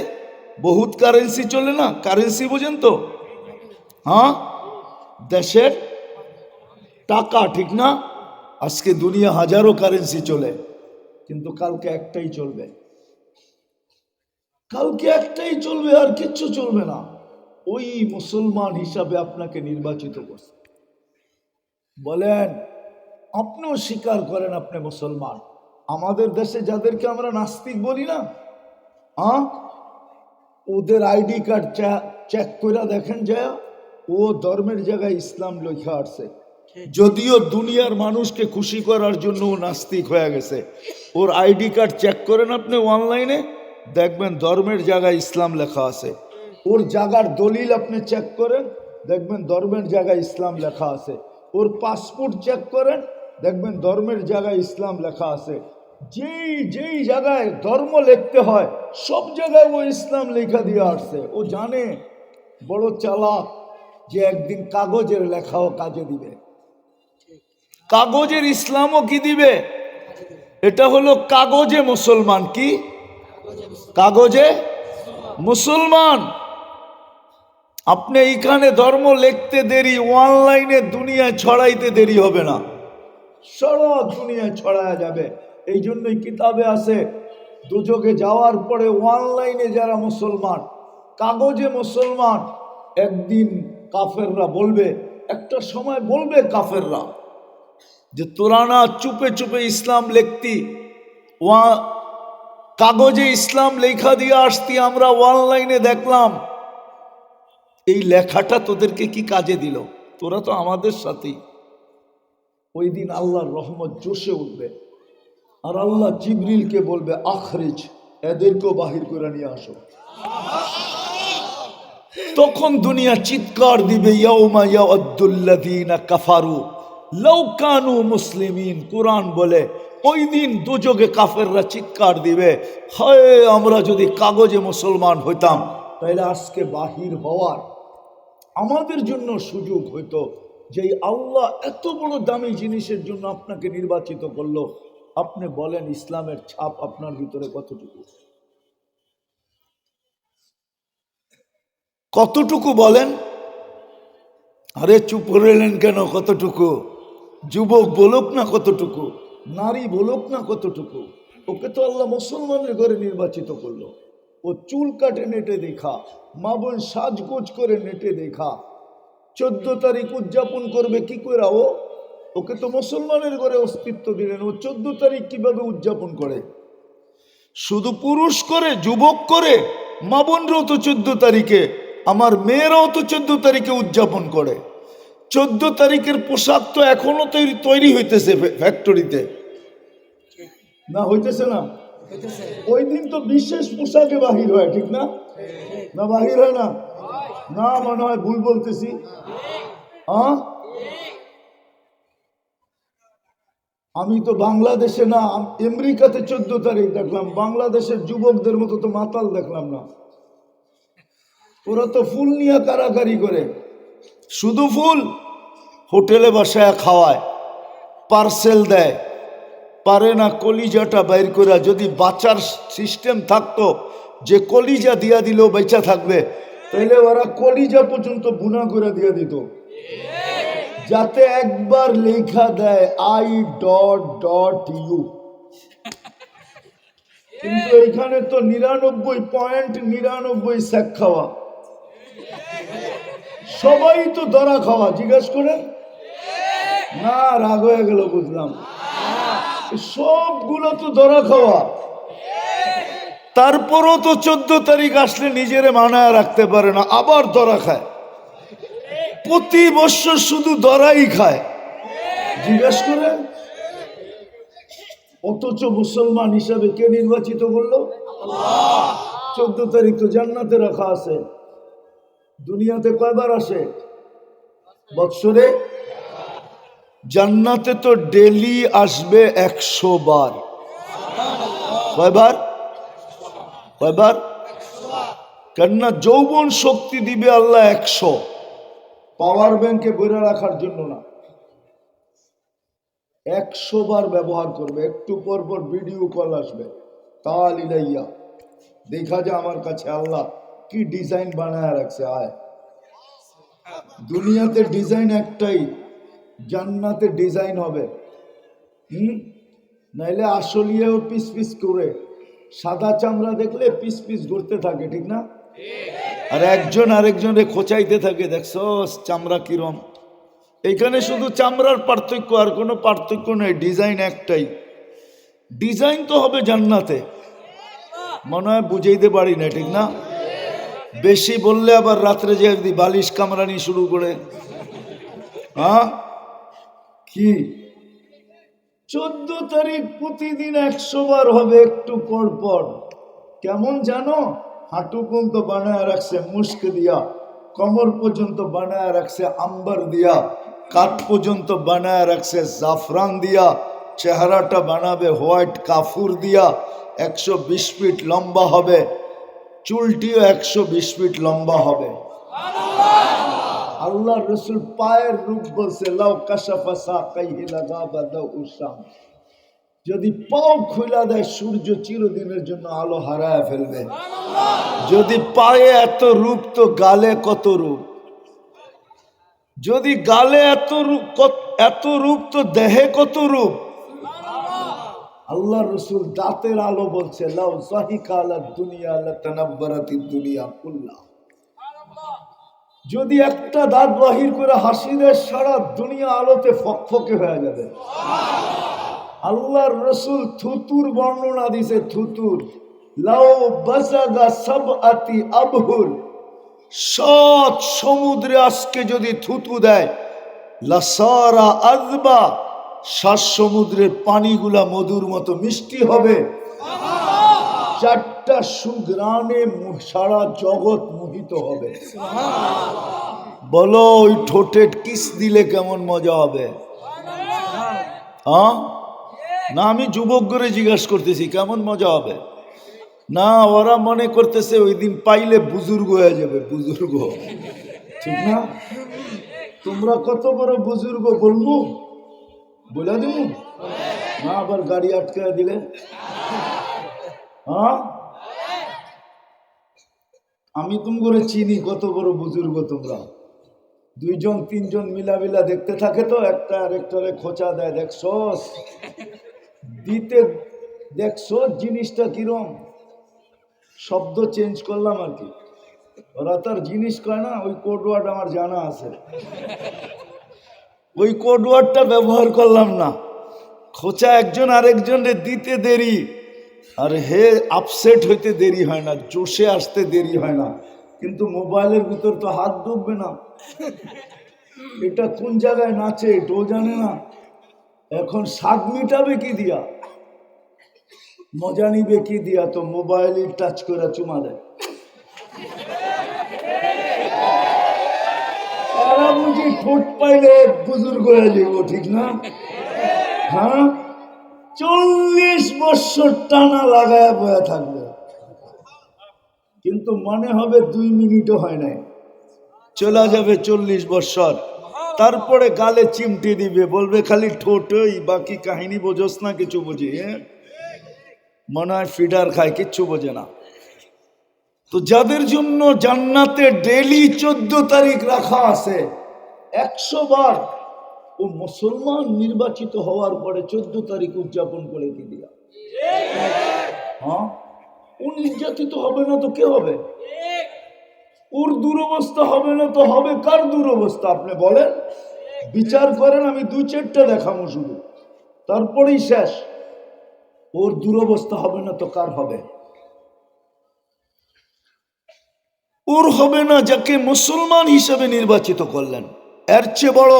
বহুত কারেন্সি চলে না। কারেন্সি বোঝেন তো? হ্যাঁ, দেশের টাকা, ঠিক না? আজকে দুনিয়া হাজারো কারেন্সি চলে, কিন্তু কালকে একটাই চলবে, কালকে একটাই চলবে, আর কিচ্ছু চলবে না। ওই মুসলমান হিসাবে আপনাকে নির্বাচিত করছে। বলেন, আপনিও স্বীকার করেন আপনি মুসলমান। আমাদের দেশে যাদেরকে আমরা নাস্তিক বলি না, ওদের আইডি কার্ড চেক করে দেখেন যায় ও ধর্মের জায়গায় ইসলাম লেখা আসছে, যদিও দুনিয়ার মানুষকে খুশি করার জন্য ও নাস্তিক হয়ে গেছে। ওর আইডি কার্ড চেক করেন আপনি অনলাইনে, দেখবেন ধর্মের জায়গায় ইসলাম লেখা আছে। ওর জায়গার দলিল আপনি চেক করেন, দেখবেন ধর্মের জায়গায় ইসলাম লেখা আছে। ওর পাসপোর্ট চেক করেন, দেখবেন ধর্মের জায়গায় ইসলাম লেখা আছে। যেই যেই জায়গায় ধর্ম লিখতে হয় সব জায়গায় ও ইসলাম লেখা দিয়ে আসছে। ও জানে বড় চালাক যে একদিন কাগজের লেখাও কাজে দিবে, কাগজের ইসলামও কি দিবে। এটা হলো কাগজে মুসলমান। কি কাগজে মুসলমান? আপনি এইখানে ধর্ম লিখতে দেরি, অনলাইনে দুনিয়ায় ছড়াইতে দেরি হবে না, সারা দুনিয়ায় ছড়ায়া যাবে। এই জন্যই কিতাবে আছে দুযোগে যাওয়ার পরে অনলাইনে যারা মুসলমান, কাগজে মুসলমান, একদিন কাফেররা বলবে, একটা সময় বলবে কাফেররা যে তোরা না চুপে চুপে ইসলাম লিখতি, কাগজে ইসলাম লেখা দিয়ে আসতি, আমরা অনলাইনে দেখলাম, এই লেখাটা তোদেরকে কি কাজে দিল? তোরা তো আমাদের সাথেই। ওই দিন আল্লাহর রহমত জোশে উঠবে, আর আল্লাহ জিবরিলকে বলবে আখরিজ, এদেরকেও বাহির করে নিয়ে আসো। তখন দুনিয়া চিৎকার দিবে ইয়াউমা ইয়াউদ্দুল্লাযীনা কাফারু লাউ কানু মুসলিমিন। কোরআন বলে ওই দিন দুযোগে কাফেররা চিৎকার দিবে, হায় আমরা যদি কাগজে মুসলমান হইতাম তাহলে আজকে বাহির হওয়ার আমাদের জন্য সুযোগ হইতো। যেই আল্লাহ এত বড় দামি জিনিসের জন্য আপনাকে নির্বাচিত করলো, আপনি বলেন ইসলামের ছাপ আপনার ভিতরে কতটুকু? কতটুকু বলেন? আরে চুপ রইলেন কেন? কতটুকু? যুবক বলুক না কতটুকু, নারী বলুক না কতটুকু, ওকে তো আল্লাহ মুসলমানের ঘরে নির্বাচিত করলো। ও চুল কাটে নেটে দেখা, মা বোন সাজগোজ করে নেটে দেখা, 14 তারিখ উদযাপন করবে কি করে? ওকে তো মুসলমানের ঘরে অস্তিত্ব দিলেন, ও 14 তারিখ কিভাবে উদযাপন করে? শুধু পুরুষ করে, যুবক করে, মা বোনরাও তো 14 তারিখে, আমার মেয়েরাও তো 14 তারিখে উদযাপন করে। 14 তারিখের পোশাক তো এখনো তৈরি হইতেছে ফ্যাক্টরিতে, না হইতেছে না? ওই দিন তো বিশেষ পোশাকে বাহির হয়, ঠিক না? না বাহির হয় না? না মনে হয় ভুল বলতেছি। আমি তো বাংলাদেশে না, আমেরিকাতে 14 তারিখ দেখলাম, বাংলাদেশের যুবকদের মতো তো মাতাল দেখলাম না। ওরা তো ফুল নিয়ে কারাকারি করে, শুধু ফুল, হোটেলে বসায় খাওয়ায়, পার্সেল দেয়, পারে না কলিজাটা বাইর করে। যদি বাঁচার সিস্টেম থাকতো যে কলিজা দিয়া দিলেও বেঁচা থাকবে, তাহলে ওরা কলিজা পর্যন্ত বুনা করে দিয়ে দিত, যাতে একবার লেখা দেয় I.U। কিন্তু এখানে তো 99.99 স্যাক খাওয়া, সবাই তো ধরা খাওয়া। জিজ্ঞাসা করেন না, রাগ হয়ে গেল বুঝলাম, সবগুলো তো ধরা খাওয়া। তারপরও তো 14 তারিখ আসলে নিজেরে মানায় রাখতে পারে না, আবার ধরা খায়। প্রতি বছর শুধু ধরাই খায়। জিজ্ঞাসা করেন, অথচ মুসলমান হিসাবে কে নির্বাচিত করলো? 14 তারিখ তো জান্নাতে রাখা আছে। দুনিয়াতে কয়বার আসে বৎসরে? জান্নাতে তো ডেলি আসবে 100 বার। কয়বার? কয়বার? কেননা যৌবন শক্তি দিবে আল্লাহ 100, পাওয়ার ব্যাংকে ভরে রাখার জন্য না, 100 বার ব্যবহার করবে। একটু পর পর ভিডিও কল আসবে, তালিলাইয়া দেখা যায় আমার কাছে আল্লাহ কি ডিজাইন বানায় রাখছে। আয়, দুনিয়াতে ডিজাইন একটাই, জান্নাতে ডিজাইন হবে। নাইলে আসলিয়াও পিস পিস করে, সাদা চামড়া দেখলে পিস পিস ঘুরতে থাকে, ঠিক না? আর একজন আরেকজনে খোঁচাইতে থাকে, দেখছো চামড়া কিরম। এইখানে শুধু চামড়ার পার্থক্য, আর কোনো পার্থক্য নেই, ডিজাইন একটাই। ডিজাইন তো হবে জান্নাতে, মনে হয় বুঝাইতে পারি না, ঠিক না? বেশি বললে আবার রাত্রে যে বালিশ কামড়ানি শুরু করে। হ্যাঁ কি 14 তারিখ প্রতিদিন 100 বার হবে একটু পর পর। কেমন জানো? হাঁটু পর্যন্ত বানায় রাখছে মুস্ক দিয়া, কমর পর্যন্ত বানায় রাখছে আম্বার দিয়া, কাঠ পর্যন্ত বানায় রাখছে জাফরান দিয়া, চেহারাটা বানাবে হোয়াইট কাফুর দিয়া, 120 ফিট লম্বা হবে, চুলটিও 120 ফিট লম্বা হবে। আল্লাহ রসুল পায়ের রূপ বলছে লাউ কাশাফা সাকাইহি লাগাবা দাউ শামস, যদি পাও খুলা দেয় সূর্য চিরদিনের জন্য আলো হারায় ফেলবে। যদি পায়ে এত রূপ তো গালে কত রূপ, যদি গালে এত রূপ তো দেহে কত রূপ। আল্লাহ রসুল দাঁতের আলো বলছে লাউ যাহিকা আলা দুনিয়া লাতানাব্বারাতিদ দুনিয়া কুল্লাহ, যদি একটা দাঁত বাহির করে হাসি দেয় সারা দুনিয়া আলোতে ফকফকে হয়ে যাবে। আল্লাহর রসুল থুতুর বর্ণনা দিছে, থুতুর লাউ বাসাগা সাবআতি আবহুর, 7 সমুদ্রে আজকে যদি থুতু দেয় লাসারা আযবা, 7 সমুদ্রের পানিগুলা মধুর মতো মিষ্টি হবে। 4টা সুঘ্রাণে সারা জগৎ মোহিত হবে। বলো ওই ঠোঁটে কিস দিলে কেমন মজা হবে? হ্যাঁ না, আমি যুবক করে জিজ্ঞাসা করতেছি কেমন মজা হবে। না, ওরা মনে করতেছে ওই দিন পাইলে বুজুর্গ হয়ে যাবে, বুজুর্গ। ঠিক না? তোমরা কত বড় বুজুর্গ বলবো, বলে দিব না, আবার গাড়ি আটকে দিলে। হ্যাঁ আমি তুমি করে চিনি কত বড় বুজুর্গ তোমরা। 2 জন 3 জন মিলা দেখতে থাকে তো একটা আরেকটারে খোঁচা দেয়, দেখছস দিতে, দেখছস জিনিসটা কিরম। শব্দ চেঞ্জ করলাম আর কি, ওরা তার জিনিস কয় না, ওই কোড ওয়ার্ড আমার জানা আছে, ওই কোড ওয়ার্ডটা ব্যবহার করলাম না। খোঁচা একজন আরেকজনের দিতে দেরি, আর হে আপসেট হইতে দেরি হয় না, জোশে আসতে দেরি হয় না, কিন্তু মোবাইলের ভিতর তো হাত ডুববে না। এটা কোন জায়গায় নাচে এটাও জানে না। এখন স্বাদ মিটাবে কি দিয়া, মজা নিবে কি দিয়া, তো মোবাইল টাচ করে চুমা দেয়। এরা বুঝি ঠোঁট পাইলে বুজুর্গ হয়ে যাবো, ঠিক না? হ্যাঁ 40 বছর টানা লাগায় বয়ে থাকবে, কিন্তু মনে হবে 2 মিনিটও হয় নাই, চলে যাবে 40 বছর। তারপরে গালে চিমটি দিবে, বলবে খালি ঠোঁটই, বাকি কাহিনী বোঝস না, কিছু বুঝি। মনে হয় ফিডার খায়, কিচ্ছু বোঝে না। তো যাদের জন্য জান্নাতে ডেলি 14 তারিখ রাখা আছে 100 বার, ও মুসলমান নির্বাচিত হওয়ার পরে 14 তারিখ উদযাপন করে কি দিয়া? হ্যাঁ ও নির্যাতিত হবে না তো কে হবে? ওর দুরবস্থা হবে না তো হবে কার দুরবস্থা? আপনি বলেন, বিচার করেন। আমি 2-4টা দেখাবো শুধু, তারপরেই শেষ। ওর দুরবস্থা হবে না তো কার হবে? ওর হবে না যাকে মুসলমান হিসেবে নির্বাচিত করলেন, এর চেয়ে বড়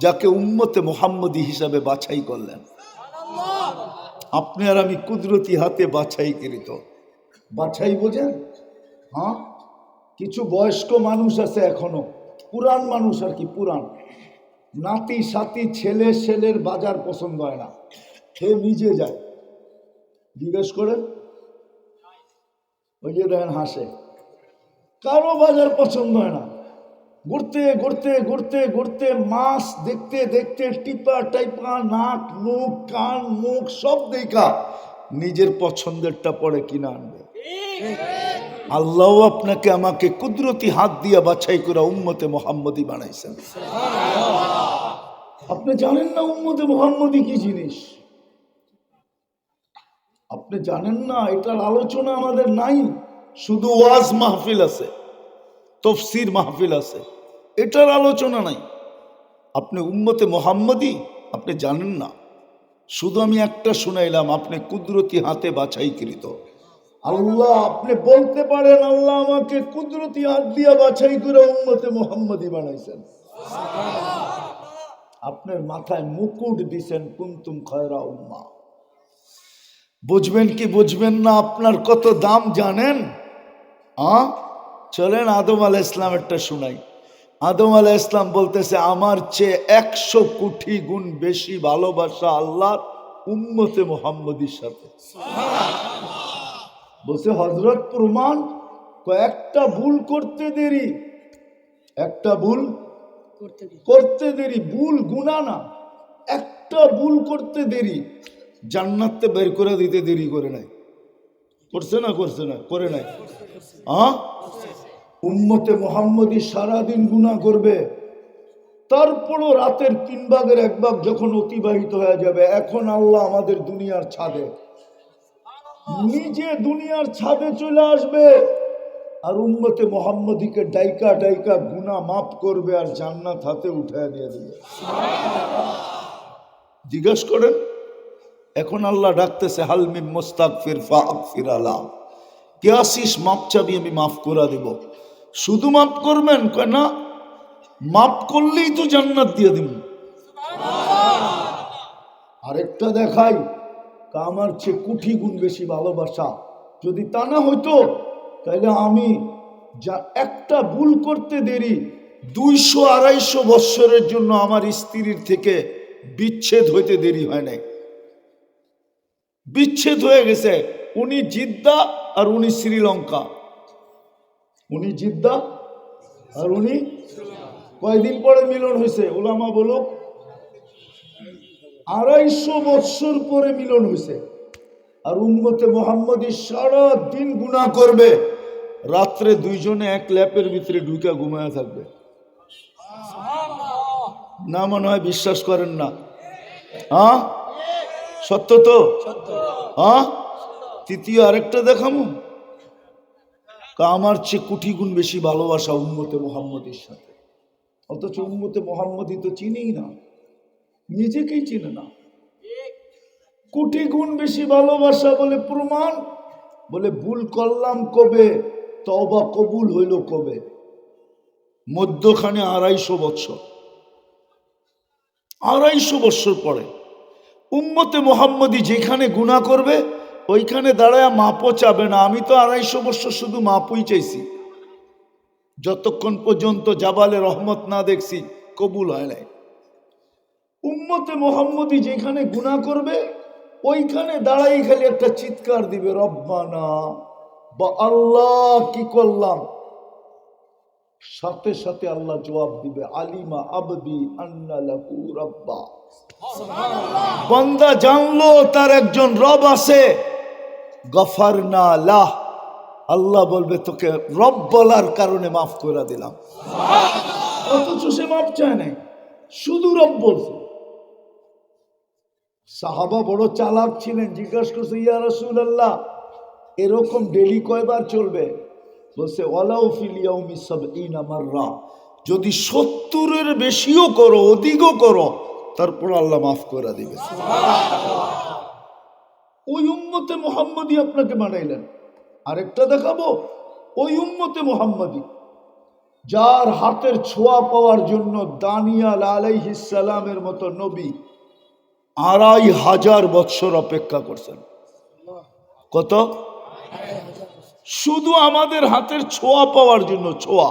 যাকে উম্মতে মুহাম্মদী হিসাবে বাছাই করলেন। আপনি আর আমি কুদরতি হাতে বাছাইকৃত। বাছাই বোঝেন? হ্যাঁ কিছু বয়স্ক মানুষ আছে এখনো, পুরান মানুষ আর কি, পুরান নাতি সাথী ছেলের বাজার পছন্দ হয় না, সে নিজে যায়। জিজ্ঞেস করেন, ওই যে দেখেন হাসে, কারো বাজার পছন্দ হয় না। ঘুরতে ঘুরতে ঘুরতে ঘুরতে মাছ দেখতে দেখতে টিপা টাইপা নাক মুখ কান মুখ সব দেখা নিজের পছন্দেরটা পরে কিনা আনবে। আল্লাহ আপনাকে আমাকে কুদরতি হাত দিয়া বাছাই করে উম্মতে মুহাম্মদী বানাইছেন। আপনি জানেন না উম্মতে মুহাম্মদী কি জিনিস? আপনি জানেন না, এটার আলোচনা আমাদের নাই। শুধু ওয়াজ মাহফিল আছে, তফসির মাহফিল আছে, এটার আলোচনা নাই। আপনি উম্মতে মুহাম্মদী আপনি জানেন না। শুধু আমি একটা শুনাইলাম, আপনি কুদরতি হাতে বাছাইকৃত। আল্লাহ আপনি বলতে পারেন আল্লাহ আমাকে কুদরতি হাত দিয়া বাছাই করে উম্মতে মুহাম্মদী বানাইছেন, আপনার মাথায় মুকুট দিছেন কুনতুম খায়রা উম্মাহ। বুঝবেন কি বুঝবেন না, আপনার কত দাম জানেন? চলেন আদম আলাইহিস ইসলামেরটা শুনাই। আদম আলাইহিস ইসলাম বলতেছে আমার চেয়ে 100 কোটি গুণ বেশি ভালোবাসা আল্লাহর উম্মতে মুহাম্মদীর সাথে। বলছে হযরত প্রমাণ, কয়েকটা ভুল করতে দেরি, একটা ভুল করতে দেরি, ভুল গুনাহ না, একটা ভুল করতে দেরি জান্নাতে বের করে দিতে দেরি করে নাই। করছে না? করছে না? করে নাই? উম্মতে মুহাম্মদী সারাদিন গুনাহ করবে, তারপরও রাতের 3 ভাগের 1 ভাগ যখন অতিবাহিত হয়ে যাবে, এখন আল্লাহ আমাদের দুনিয়ার ছাদে, নিজে দুনিয়ার ছাদে চলে আসবে আর উম্মতে মুহাম্মদীকে ডাইকা ডাইকা গুনাহ মাফ করবে আর জান্নাত হাতে উঠায় দিয়ে দিবে। জিজ্ঞেস করেন, এখন আল্লাহ ডাকতেছে হাল মিন মুস্তাগফির ফাগফির আলা, কে আসিস মাপ চাবি আমি মাফ করে দেব। শুধু মাফ করবেন? কয় না, মাফ করলেই তো জান্নাত দিয়ে দিব। আরেকটা দেখাই, আমার চেয়ে কোটি গুণ বেশি ভালোবাসা। যদি তা না হইতো তাহলে আমি যা একটা ভুল করতে দেরি 200-250 বৎসরের জন্য আমার স্ত্রীর থেকে বিচ্ছেদ হইতে দেরি হয় নাই। বিচ্ছেদ হয়ে গেছে, উনি জিদ্দা আর উনি শ্রীলঙ্কা, উনি জিদ্দা আর উনি, কয়দিন পরে মিলন হয়েছে? উলামা বলো 250 বৎসর পরে মিলন হয়েছে। আর উম্মতে মুহাম্মদী সারা দিন গুনাহ করবে, রাত্রে দুইজনে এক ল্যাপের ভিতরে ঢুকে ঘুমায় থাকবে। না মনে হয় বিশ্বাস করেন না? সত্য তো? তৃতীয় আরেকটা দেখাবো, আমার চেয়ে কোটি গুণ বেশি ভালোবাসা উম্মতে মুহাম্মদীর সাথে। অথচ উম্মতে মুহাম্মদী তো চিনেই না, নিজেকেই চিনে না। কোটি গুণ বেশি ভালোবাসা বলে প্রমাণ, বলে ভুল করলাম কবে, তওবা কবুল হইল কবে? মধ্যখানে 250 বৎসর, 250 বৎসর পরে উম্মতে মুহাম্মদী যেখানে গুনাহ করবে ওইখানে দাঁড়ায় মাপও চাবে না। আমি তো 250 বৎসর শুধু মাপই চাইছি, যতক্ষণ পর্যন্ত জাবালে রহমত না দেখছি কবুল হয় নাই। উম্মতে মুহাম্মদী যেখানে গুনাহ করবে ওইখানে দাঁড়াই খালি একটা চিৎকার দিবে, রব্বানা বা আল্লাহ কি করলাম, সাথে সাথে আল্লাহ জবাব দিবে আলিমা আবদি আন্না লাহু রাব্বা। বান্দা জানলো তার একজন রব আছে, গফারনা লাহ, আল্লাহ বলবে তোকে রব বলার কারণে মাফ করে দিলাম। অথচ সে মাফ চায় নাই, শুধু রব বলছে। সাহাবা বড় চালাক ছিলেন, জিজ্ঞাসা করছে ইয়া রাসূলুল্লাহ এরকম ডেলি কয়বার চলবে? বলছে ওয়ালাউ ফিল ইয়াউমি 70 মাররা, যদি 70-এর বেশিও করো, অধিকও করো, তারপর আল্লাহ মাফ করে দিবে। ওই উম্মতে মুহাম্মদী আপনাকে বানাইলেন। আরেকটা দেখাবো, ওই উম্মতে মুহাম্মদী যার হাতের ছোঁয়া পাওয়ার জন্য দানিয়াল আলাইহিস সালামের মতো নবী 2500 বৎসর অপেক্ষা করছেন। কত? শুধু আমাদের হাতের ছোঁয়া পাওয়ার জন্য। ছোঁয়া,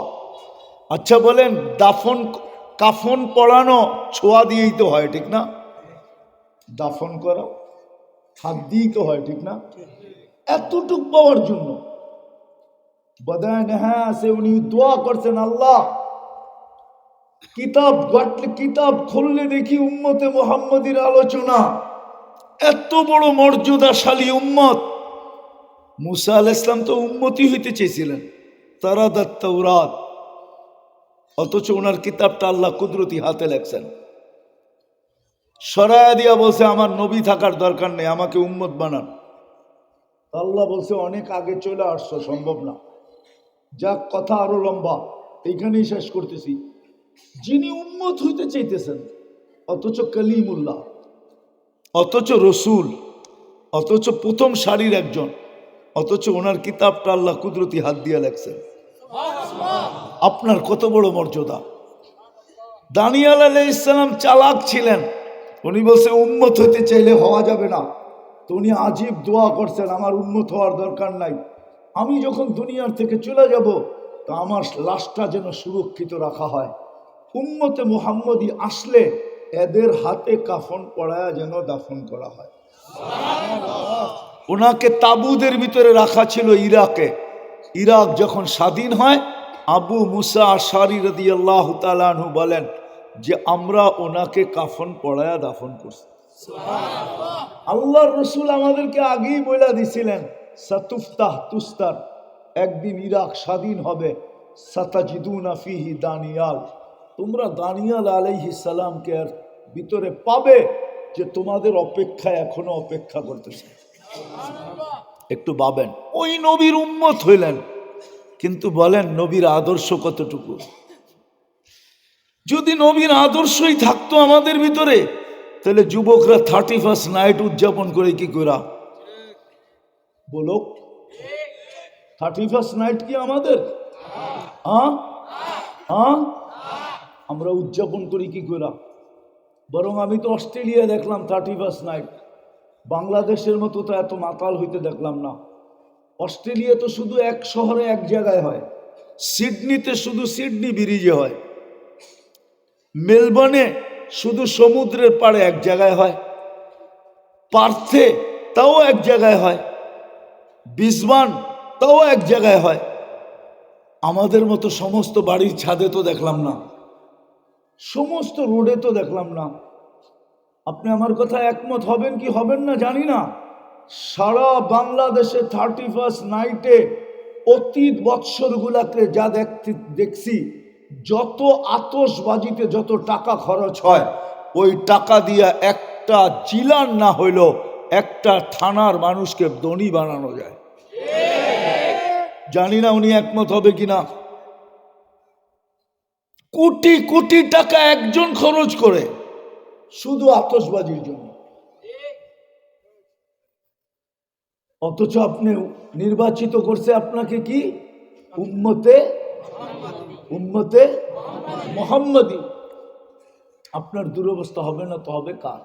আচ্ছা বলেন দাফন কাফন পরানো ছোঁয়া দিয়েই তো হয়, ঠিক না? দাফন করা হাত দিয়েই তো হয়, ঠিক না? এতটুক পাওয়ার জন্য বদায় হ্যাঁ সে উনি দোয়া করছেন, আল্লাহ কিতাব ঘাটলে, কিতাব খুললে দেখি উম্মতে মুহাম্মদীর আলোচনা, এত বড় মর্যাদাশালী উম্মত। মুসা আলাইহিস সালাম তো উম্মতি হইতে চেয়েছিলেন, তারাদাত তাওরাত, অথচ ওনার কিতাবটা আল্লাহ কুদরতি হাতে লেখছেন। সরায়া দিয়া বলছে আমার নবী থাকার দরকার নেই, আমাকে উম্মত বানান। আল্লাহ বলছে অনেক আগে চলে আসছো, সম্ভব না। যাক, কথা আরো লম্বা, এইখানেই শেষ করতেছি। যিনি উম্মত হইতে চাইতেছেন, অথচ কালিমুল্লাহ, অথচ রসুল, অথচ প্রথম সারির একজন, অথচ ওনার কিতাবটা আল্লাহ কুদরতি হাত দিয়ে লেখছেন। আপনার কত বড় মর্যাদা। দানিয়াল আলাইহিস সালাম চালাক ছিলেন। উনি বলছে উম্মত হতে চাইলে হওয়া যাবে না, তো উনি আজীব দোয়া করছেন, আমার উম্মত হওয়ার দরকার নাই, আমি যখন দুনিয়ার থেকে চলে যাব তা আমার লাশটা যেন সুরক্ষিত রাখা হয়, উম্মতে মুহাম্মদী আসলে এদের হাতে কাফন পড়ায়া যেন দাফন করা হয়। ওনাকে তাবুদের ভিতরে রাখা ছিল ইরাকে। ইরাক যখন স্বাধীন হয়, আবু মুসা আশারি রাদিয়াল্লাহু তাআলা আনহু বলেন যে আমরা ওনাকে কাফন পড়ায়া দাফন করছি। আল্লাহর রসুল আমাদেরকে আগেই বলে দিছিলেন সাতুফতাহ তুস্তার, একদিন ইরাক স্বাধীন হবে, সাতাজিদুনা ফিহি দানিয়াল, তোমরা দানিয়াল আলাইহিস সালামকে আর ভিতরে পাবে যে তোমাদের অপেক্ষায় এখনো অপেক্ষা করতেছে। একটু ভাবেন, ওই নবীর উম্মত হইলেন, কিন্তু বলেন নবীর আদর্শ কতটুকু? যদি নবীর আদর্শই থাকতো আমাদের ভিতরে, তাহলে যুবকরা 31st নাইট উদযাপন করে কি করা? বলো, 31st নাইট কি আমাদের? আমরা উদযাপন করি কি করা? বরং আমি তো অস্ট্রেলিয়া দেখলাম 31st নাইট, বাংলাদেশের মতো তো এত মাতাল হইতে দেখলাম না। অস্ট্রেলিয়া তো শুধু এক শহরে এক জায়গায় হয়, সিডনিতে শুধু সিডনি ব্রিজে হয়, মেলবোর্নে শুধু সমুদ্রের পাড়ে এক জায়গায় হয়, পার্থে তাও এক জায়গায় হয়, ব্রিসবেন তাও এক জায়গায় হয়। আমাদের মতো সমস্ত বাড়ির ছাদে তো দেখলাম না, সমস্ত রোডে তো দেখলাম না। আপনি আমার কথা একমত হবেন কি হবেন না জানি না, সারা বাংলাদেশে 31st নাইটে অতীত বৎসরগুলাতে যা দেখছি, যত আতশবাজিতে যত টাকা খরচ হয়, ওই টাকা দিয়া একটা জিলান না হইল একটা থানার মানুষকে দড়ি বানানো যায়। জানি না উনি একমত হবে কিনা। কোটি কোটি টাকা একজন খরচ করে শুধু আতশবাজির জন্য, অথচ আপনি নির্বাচিত করছে আপনাকে কি? উম্মতে মুহাম্মাদী। আপনার দুরবস্থা হবে না তো হবে কার?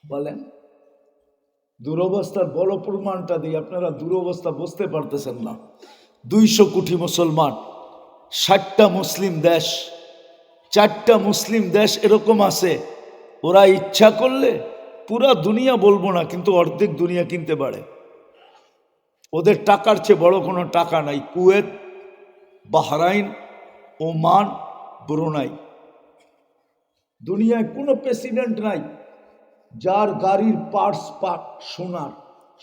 বলেন। দুরবস্থার বড় প্রমাণটা দিই, আপনারা দুরবস্থা বুঝতে পারতেছেন না। 200 কোটি মুসলমান, 60টা মুসলিম দেশ, 4টা মুসলিম দেশ এরকম আছে, ওরা ইচ্ছা করলে পুরা দুনিয়া বলবো না, কিন্তু অর্ধেক দুনিয়া কিনতে পারে। ওদের টাকার চেয়ে বড় কোনো টাকা নাই। কুয়েত, বাহরাইন, ওমান, ব্রুনাই, দুনিয়ায় কোনো প্রেসিডেন্ট নাই যার গাড়ির পার্টস সোনার।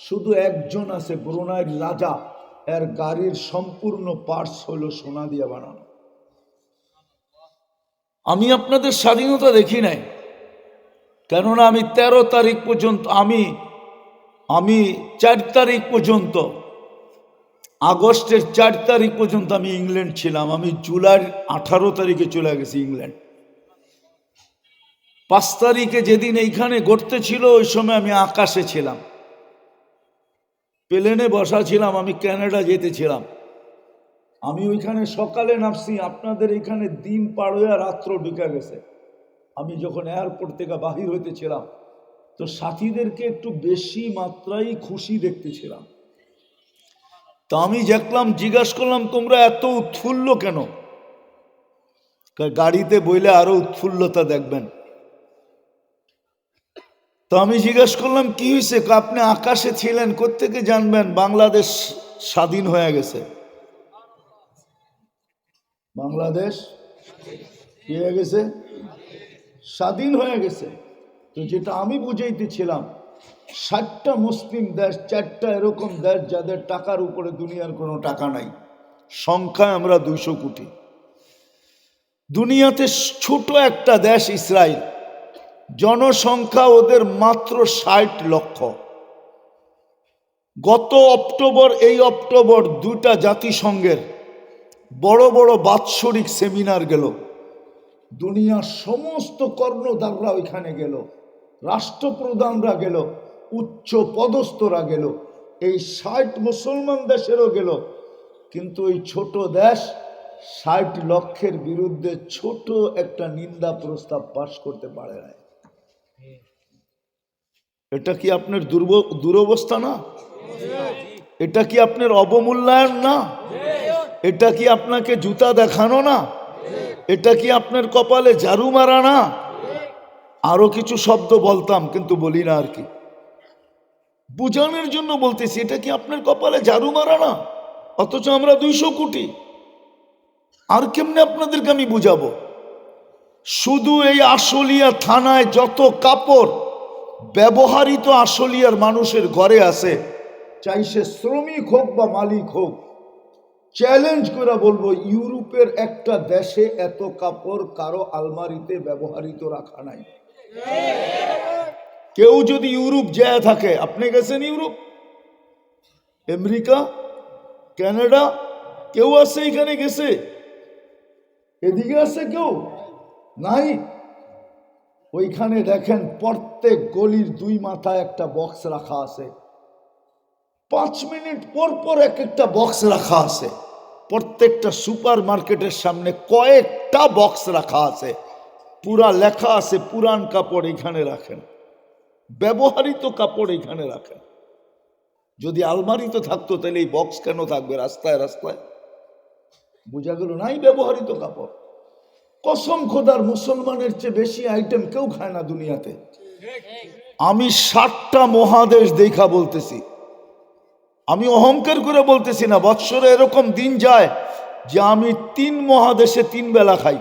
শুধু একজন আছে, ব্রুনাইয়ের রাজা, এর গাড়ির সম্পূর্ণ পার্টস হলো সোনা দিয়ে বানানো। আমি আপনাদের স্বাধীনতা দেখি নাই, কেননা আমি 13 তারিখ পর্যন্ত, আমি 4 তারিখ পর্যন্ত, আগস্টের 4 তারিখ পর্যন্ত আমি ইংল্যান্ড ছিলাম। আমি জুলাইয়ের 18 তারিখে চলে গেছি ইংল্যান্ড। 5 তারিখে যেদিন এইখানে ঘটতে ছিল, ওই সময় আমি আকাশে ছিলাম, প্লেনে বসা ছিলাম, আমি কানাডা যেতেছিলাম। আমি ওইখানে সকালে নামছি, আপনাদের এখানে দিন পার হয়ে রাত্র ঢুকে গেছে। আমি যখন এয়ারপোর্ট থেকে বাহির হইতেছিলাম, তো সাথীদেরকে একটু বেশি মাত্রায় খুশি দেখতেছিলাম। তো আমি দেখলাম, জিজ্ঞাসা করলাম তোমরা এত উৎফুল্ল কেন? গাড়িতে বইলে আরো উৎফুল্লতা দেখবেন। তো আমি জিজ্ঞাসা করলাম কি হয়েছে? আপনি আকাশে ছিলেন, কোত্থেকে জানবেন বাংলাদেশ স্বাধীন হয়ে গেছে? বাংলাদেশ কি হয়ে গেছে? স্বাধীন হয়ে গেছে। তো যেটা আমি বুঝাইতেছিলাম, 60টা মুসলিম দেশ, 4টা এরকম দেশ যাদের টাকার উপরে দুনিয়ার কোনো টাকা নাই। সংখ্যায় আমরা 200 কোটি। দুনিয়াতে ছোট একটা দেশ ইসরায়েল, জনসংখ্যা ওদের মাত্র 60 লক্ষ। গত অক্টোবর, এই অক্টোবর 2টা জাতিসংঘের বড় বড় বাৎসরিক সেমিনার গেল, দুনিয়ার সমস্ত কর্ণধাররা ওইখানে গেল, রাষ্ট্রপ্রধানরা গেল, উচ্চ পদস্থরা গেল। এই 60 মুসলমান দেশেরও গেল, কিন্তু ওই ছোট দেশ 60 লক্ষের বিরুদ্ধে ছোট একটা নিন্দা প্রস্তাব পাশ করতে পারে না। এটা কি আপনার দুরবস্থা না? এটা কি আপনার অবমূল্যায়ন না? এটা কি আপনাকে জুতা দেখানো না? এটা কি আপনার কপালে ঝাড়ু মারা না? আরো কিছু শব্দ বলতাম, কিন্তু বলি না আর কি, বুঝানোর জন্য বলতেছি। এটা কি আপনার কপালে ঝাড়ু মারা না? অথচ আমরা 200 কোটি। আর কেমনে আপনাদেরকে আমি বুঝাবো? শুধু এই আশুলিয়া থানায় যত কাপড় ব্যবহারিত আশুলিয়ার মানুষের ঘরে আছে, চাই সে শ্রমিক হোক বা মালিক হোক, চ্যালেঞ্জ করে বলবো ইউরোপের একটা দেশে এত কাপড় কারো আলমারিতে ব্যবহারিত রাখা নাই। কেউ যদি ইউরোপ যায় থাকে, আপনি গেছেন ইউরোপ, আমেরিকা, কানাডা, কেউ আছে এখানে গেছে? এদিকে আছে কেউ? নাই। ওইখানে দেখেন প্রত্যেক গলির 2 মাথায় একটা বক্স রাখা আছে, 5 মিনিট পর পর এক একটা বক্স রাখা আছে। প্রত্যেকটা সুপার মার্কেটের সামনে কয়েকটা বক্স রাখা আছে, পুরা লেখা আছে পুরান কাপড় এখানে রাখেন, ব্যবহৃত কাপড় এখানে রাখেন। যদি আলমারিতে থাকতো তাহলে এই বক্স কেন থাকবে রাস্তায় রাস্তায়? বোঝা গেল নাই ব্যবহৃত কাপড়। কসম খোদার, মুসলমানের চেয়ে বেশি আইটেম কেউ খায় না দুনিয়াতে। আমি 60টা মহাদেশ দেখা বলতেছি, আমি অহংকার করে বলতেছি না। বৎসরে এরকম দিন যায় যে আমি 3 মহাদেশে 3 বেলা খাই।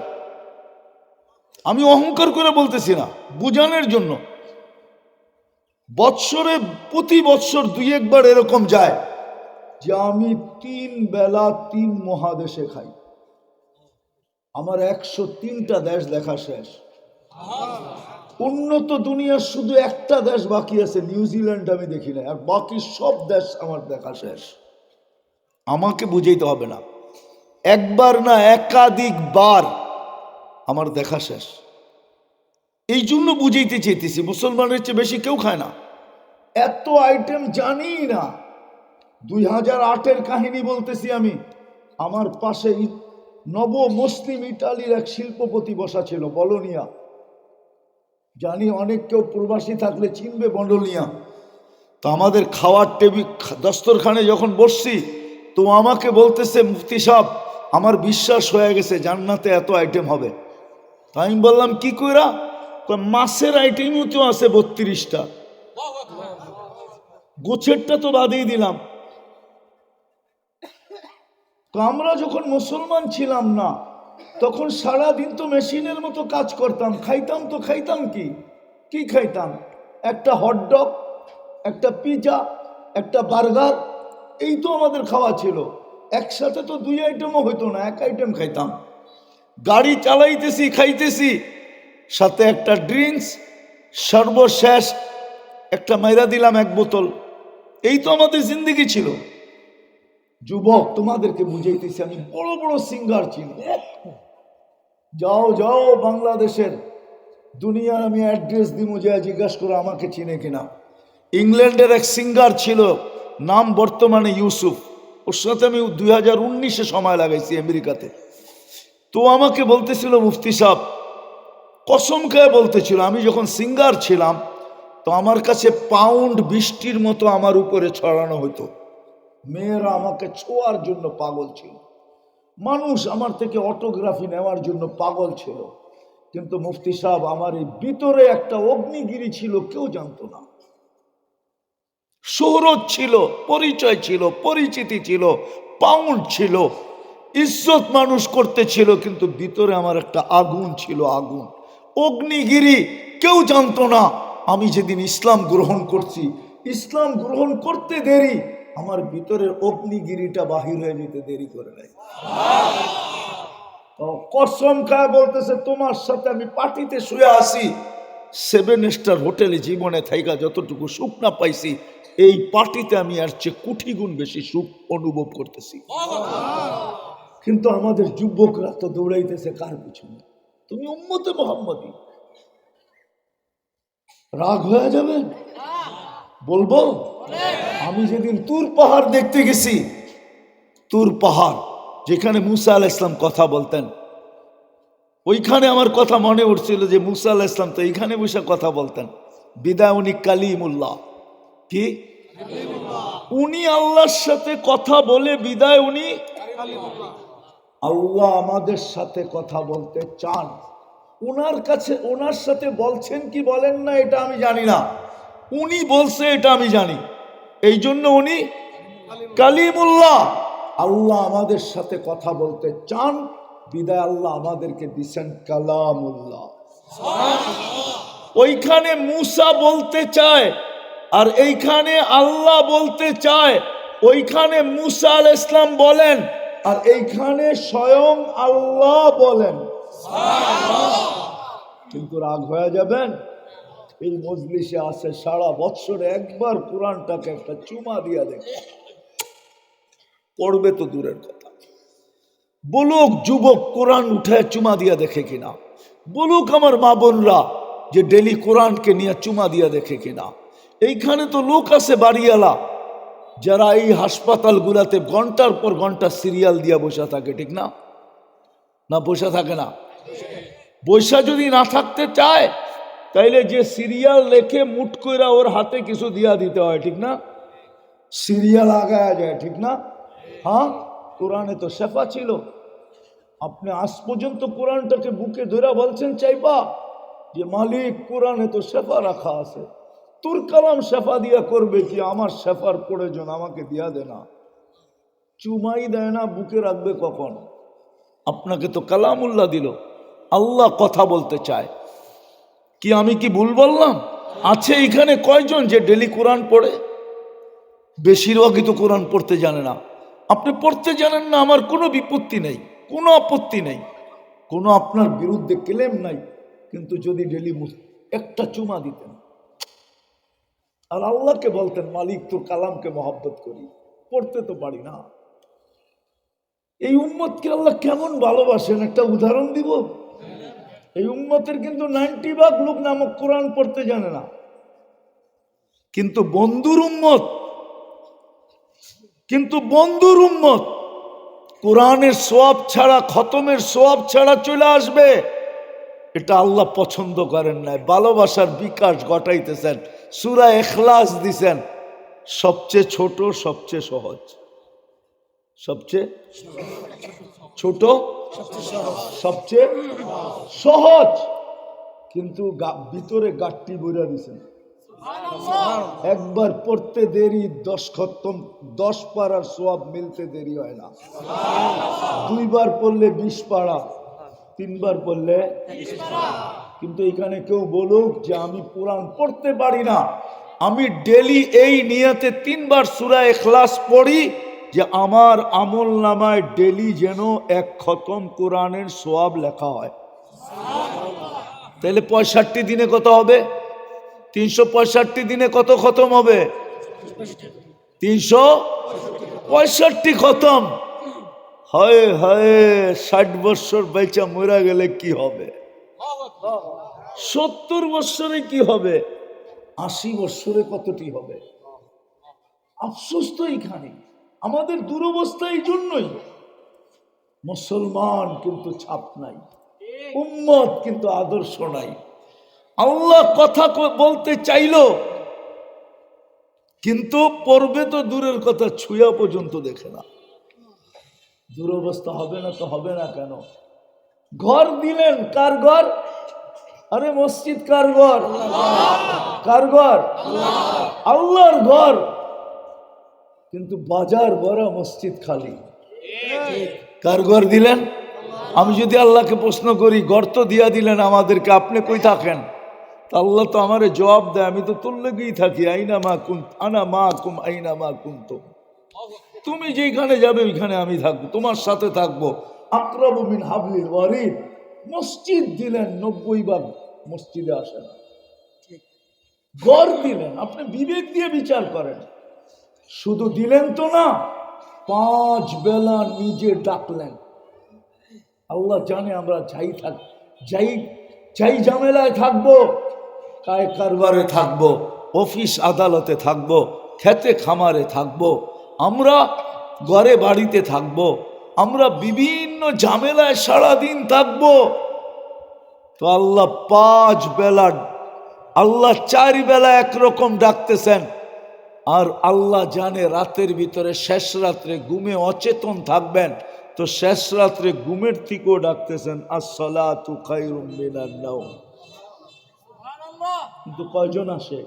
আমি অহংকার করে বলতেছি না, বুঝানোর জন্য। বৎসরে প্রতি বৎসর 2-1 বার এরকম যায় যে আমি 3 বেলা 3 মহাদেশে খাই। আমার 103টা দেশ দেখা শেষ। উন্নত দুনিয়ার শুধু একটা দেশ বাকি আছে, নিউজিল্যান্ড আমি দেখি না, আর বাকি সব দেশ আমার দেখা শেষ। আমাকে বুঝাইতে হবে না, একবার না একাধিকবার আমার দেখা শেষ। এই জন্য বুঝাইতে চাইতেছি, মুসলমানের চেয়ে বেশি কেউ খায় না। এত আইটেম জানি না। 2008-এর কাহিনী বলতেছি আমি। আমার পাশে নব মুসলিম ইটালির এক শিল্পপতি বসা ছিল, বলোনিয়া। জানি অনেক কেউ প্রবাসী থাকলে চিনবে বন্ডলিয়া। তো আমাদের খাওয়ার টেবিল দস্তরখানে যখন বসছি, তো আমাকে বলতেছে, মুফতি সাহেব আমার বিশ্বাস হয়ে গেছে জান্নাতে এত আইটেম হবে। তাই আমি বললাম কি কইরা? মাছের আইটেমও তো আছে 32টা, গোছেরটা তো বাদেই দিলাম। তো আমরা যখন মুসলমান ছিলাম না, তখন সারাদিন তো মেশিনের মতো কাজ করতাম, খাইতাম তো খাইতাম কি খাইতাম? একটা হটডগ, একটা পিজা, একটা বার্গার, এই তো আমাদের খাওয়া ছিল। একসাথে তো 2 আইটেমও হইতো না, 1 আইটেম খাইতাম। গাড়ি চালাইতেছি, খাইতেছি, সাথে একটা ড্রিঙ্কস, সর্বশেষ একটা মাইরা দিলাম 1 বোতল। এই তো আমাদের জিন্দগি ছিল। যুবক, তোমাদেরকে বুঝাইতেছি, আমি বড় বড় সিঙ্গার চিনি। যাও যাও বাংলাদেশের দুনিয়ার, আমি অ্যাড্রেস দিব, যা জিজ্ঞাসা করো আমাকে চিনে কিনা। ইংল্যান্ডের এক সিঙ্গার ছিল, নাম বর্তমানে ইউসুফ। ওর সাথে আমি 2019-এ সময় লাগাইছি আমেরিকাতে। তো আমাকে বলতেছিল, মুফতি সাহেব কসম খেয়ে বলতেছিল, আমি যখন সিঙ্গার ছিলাম তো আমার কাছে পাউন্ড বৃষ্টির মতো আমার উপরে ছড়ানো হতো। মেয়েরা আমাকে ছোঁয়ার জন্য পাগল ছিল, মানুষ আমার থেকে অটোগ্রাফি নেওয়ার জন্য পাগল ছিল। কিন্তু মুফতি সাহেব, আমার এই ভিতরে একটা অগ্নিগিরি ছিল, কেউ জানতো না। শোহরত ছিল, পরিচয় ছিল, পরিচিতি ছিল, পাউন্ড ছিল, ইজ্জত মানুষ করতে ছিল, কিন্তু ভিতরে আমার একটা আগুন ছিল, আগুন, অগ্নিগিরি। কেউ জানতো না। আমি যেদিন ইসলাম গ্রহণ করছি, ইসলাম গ্রহণ করতে দেরি, আমার ভিতরের অগ্নিগিরিটা বাহির হয়ে যেতে দেরি করে নাই। কসম খায় বলতেছে, তোমার সাথে আমি পার্টিতে শুয়ে আসি, 7 স্টার হোটেলে জীবনে থাইকা যতটুকু সুখ না পাইছি, এই পার্টিতে আমি আর চেয়ে কোটি গুণ বেশি সুখ অনুভব করতেছি। কিন্তু আমাদের যুবকরা তো দৌড়াইতেছে কার পিছনে? তুমি উম্মতে মুহাম্মাদি। রাগ হয়ে যাবে বলবো? আমি যেদিন তুর পাহাড় দেখতে গেছি, তুর পাহাড় যেখানে মুসা আলাইহিস সালাম কথা বলতেন, ওইখানে আমার কথা মনে উঠছিল যে মুসা আলাইহিস সালাম তো এইখানে বসে কথা বলতেন। বিদায় উনি কালিমুল্লাহ, কি উনি আল্লাহর সাথে কথা বলে বিদায় উনি আল্লাহ আমাদের সাথে কথা বলতে চান। ওনার কাছে ওনার সাথে বলছেন কি বলেন না এটা আমি জানি না, উনি বলছে এটা আমি জানি। এই জন্য উনি কালিমুল্লাহ, আল্লাহ আমাদের সাথে কথা বলতে চান বিদায় আল্লাহ আমাদেরকে দিচ্ছেন কালামুল্লাহ। ওইখানে মুসা বলতে চায় আর এইখানে আল্লাহ বলতে চায়। ওইখানে মুসা আলাইহিস সালাম বলেন আর এইখানে স্বয়ং আল্লাহ বলেন। কিন্তু রাগ হয়ে যাবেন, এই মজলিসে আছে সারা বৎসরে একবার কোরআনটাকে একটা চুমা দিয়া দেখে, পড়বে তো দূরের কথা, বলুক যুবক কোরআন উঠে চুমা দিয়া দেখে কিনা, বলুক আমার মা বোনরা যে ডেলি কোরআনকে নিয়ে চুমা দিয়া দেখে কিনা। এইখানে তো লোক আছে বাড়িওয়ালা যারা এই হাসপাতালগুলাতে ঘন্টার পর ঘন্টা সিরিয়াল দিয়া বসে থাকে, ঠিক না? না বসে থাকে না? বৈশা যদি না থাকতে চায় তাইলে যে সিরিয়াল লেখে মুট কইরা ওর হাতে কিছু দিয়া দিতে হয়, ঠিক না? সিরিয়াল আগায়া যায়, ঠিক না? হ্যাঁ, কোরআনে তো শেফা ছিল। আপনি আজ পর্যন্ত কোরআনটাকে বুকে ধরে বলছেন চাইবা যে মালিক কোরআনে তো শেফা রাখা আছে, তোর কালাম শেফা দিয়া করবে কি, আমার শেফার প্রয়োজন আমাকে দিয়া দে না। চুমাই দেয় না, বুকে রাখবে কখন? আপনাকে তো কালামুল্লাহ দিল, আল্লাহ কথা বলতে চায়। কি আমি কি ভুল বললাম? আছে এখানে কয়জন যে ডেলি কোরআন পড়ে? বেশিরভাগই তো কোরআন পড়তে জানে না। আপনি পড়তে জানেন না, আমার কোনো বিপত্তি নেই, কোনো আপত্তি নেই, কোনো আপনার বিরুদ্ধে ক্লেম নাই। কিন্তু যদি ডেলি একটা চুমা দিতেন আর আল্লাহকে বলতেন মালিক তোর কালামকে মহব্বত করি, পড়তে তো পারি না। এই উম্মতকে আল্লাহ কেমন ভালোবাসেন একটা উদাহরণ দিব। এই উম্মতের কিন্তু 90% লোক নামক কোরআন পড়তে জানে না, কিন্তু বন্ধুর উম্মত কোরআনের সোয়াব ছাড়া, খতমের সোয়াব ছাড়া চলে আসবে। এটা আল্লাহ পছন্দ করেন নাই, ভালোবাসার বিকাশ ঘটাইতেছেন। সূরা ইখলাস দিছেন, সবচেয়ে ছোট, সবচেয়ে সহজ, সবচেয়ে ছোট, সবচেয়ে সহজ, কিন্তু ভিতরে গাট্টি বইরা দিছেন। একবার পড়তে দেরি 10 খতম 10 পারার সোয়াব মিলতে দেরি হয় না। 2 বার পড়লে 20 পারা, 3 বার পড়লে। কিন্তু এখানে কেউ বলুক যে আমি কোরআন পড়তে পারি না, আমি ডেলি এই নিয়তে 3 বার সূরা ইখলাস পড়ি যে আমার আমল নামায় ডেলি যেন 1 খতম কোরআনের সোয়াব লেখা হয়। তাহলে 65 দিনে কত হবে? 365 দিনে কত খতম হবে? 365 খতম। হায় হায়, 60 বছর বেঁচে মরা গেলে কি হবে? 70 বছরে কি হবে? 80 বছরে কতটি হবে? আফসোস তো এখানে, আমাদের দুরবস্থা এই জন্যই। মুসলমান কিন্তু ছাপ নাই, উম্মত কিন্তু আদর্শ নাই। আল্লাহ কথা বলতে চাইল, কিন্তু পড়বে তো দূরের কথা, ছুঁয়া পর্যন্ত দেখে না। দুরবস্থা হবে না তো হবে না কেন? ঘর দিলেন, কার ঘর? আরে মসজিদ কার ঘর? কার ঘর? আল্লাহর ঘর। কিন্তু বাজার ভরা, মসজিদ খালি। কার ঘর দিলেন? আমি যদি আল্লাহকে প্রশ্ন করি, ঘর তো দিয়া দিলেন আমাদেরকে, আপনি কই থাকেন? আল্লাহ তো আমারে জবাব দেয়, আমি তো তোর লেগেই থাকি। আইনা মা কুন্ত আনা মা কুম আইনা মা কুনতুম, তুমি যেখানে যাবে ওইখানে আমি থাকবো, তোমার সাথে থাকবো। আকরাবু মিন হাবলিল ওয়ারিদ। মসজিদ দিলেন, 90 ভাগ মসজিদে আসে না। ঘর দিলেন, আপনি বিবেক দিয়ে বিচার করেন। শুধু দিলেন তো না, 5 বেলা নিজে ডাকলেন। আল্লাহ জানে আমরা যাই ঝামেলায় থাকবো, কায় কারবারে থাকবো, অফিস আদালতে থাকবো, খেতে খামারে থাকবো, আমরা ঘরে বাড়িতে থাকবো, আমরা বিভিন্ন ঝামেলায় সারাদিন থাকবো। তো আল্লাহ 5 বেলা, আল্লাহ 4 বেলা একরকম ডাকতেছেন, আর আল্লাহ জানে রাতের ভিতরে শেষ রাত্রে ঘুমে অচেতন থাকবেন, তো শেষ রাত্রে ঘুমের থেকেও ডাকতেছেন আসসালাতু খায়রুম মিনান নাওম। কিন্তু কয়জন আসে?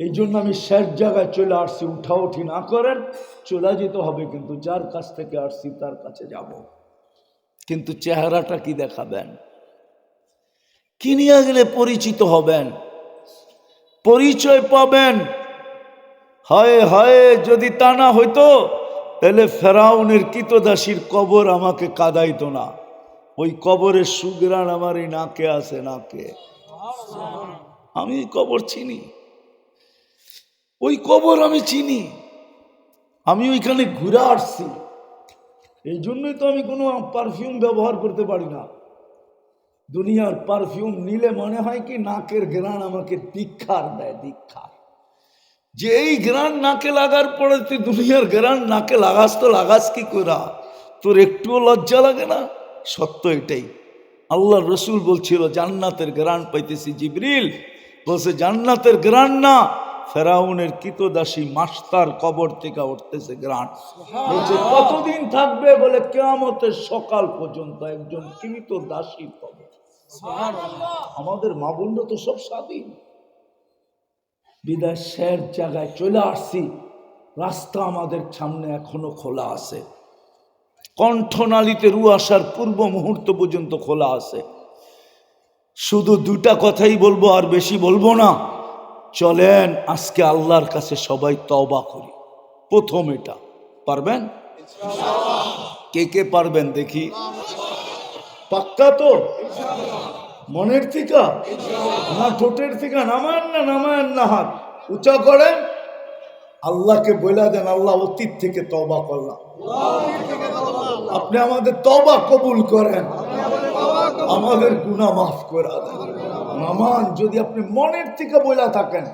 এই জন্য আমি শেষ জায়গায় চলে আসছি। উঠাউঠি না করেন, চলে যেতে হবে, কিন্তু যার কাছ থেকে আসছি তার কাছে যাব। কিন্তু চেহারাটা কি দেখাবেন? কি নিয়ে গেলে পরিচিত হবেন, পরিচয় পাবেন? হায় হায়, যদি তা না হইতো তাহলে ফেরাউনের কৃতদাসীর কবর আমাকে কাঁদাইতো না। ওই কবরের সুগ্রাণ আমার এই নাকে আছে, নাকে। আমি কবর চিনি, ওই কবর আমি চিনি, আমি ওইখানে ঘুরে আসছি। এই জন্যই তো আমি কোনো পারফিউম ব্যবহার করতে পারি না। দুনিয়ার পারফিউম নিলে মনে হয় কি নাকের ঘ্রাণ আমাকে দীক্ষার দেয়, দীক্ষা। যে এই ঘ্রাণ নাকে লাগার পরে তুই দুনিয়ার ঘ্রাণ নাকে লাগাস, তো লাগাস কি করা? তোর একটুও লজ্জা লাগে না? সত্য এটাই। আল্লাহ রসুল বলছিল জান্নাতের ঘ্রাণ পাইতেছি। জিবরিল বলছে জান্নাতের ঘ্রাণ না, ফেরাউনের কৃতদাসী মাস্টার কবর থেকে উঠতেছে ঘ্রাণ। বলছে কতদিন থাকবে? বলে কিয়ামতের সকাল পর্যন্ত একজন কৃতদাসী কবর। আমাদের মা বোনরা তো সব স্বাধীন, বিদায় শের জায়গায় চলে আসছি। রাস্তা আমাদের সামনে এখনো খোলা আছে, কণ্ঠনালীতে রু আসার পূর্ব মুহূর্ত পর্যন্ত খোলা আছে। শুধু 2টা কথাই বলবো, আর বেশি বলবো না। চলেন আজকে আল্লাহর কাছে সবাই তওবা করি। প্রথম এটা পারবেন? কে কে পারবেন দেখি? পাক্কা তো? মনের থেকে না ঠোঁটের থেকে? নামায়েন না হাত উঁচা করেন, আল্লাহকে বলে দেন আল্লাহ অতীত থেকে তওবা করলাম, আপনি আমাদের তওবা কবুল করেন, আমাদের গুনাহ মাফ করে দেন। নামান যদি আপনি মনের থেকে বলে থাকেন,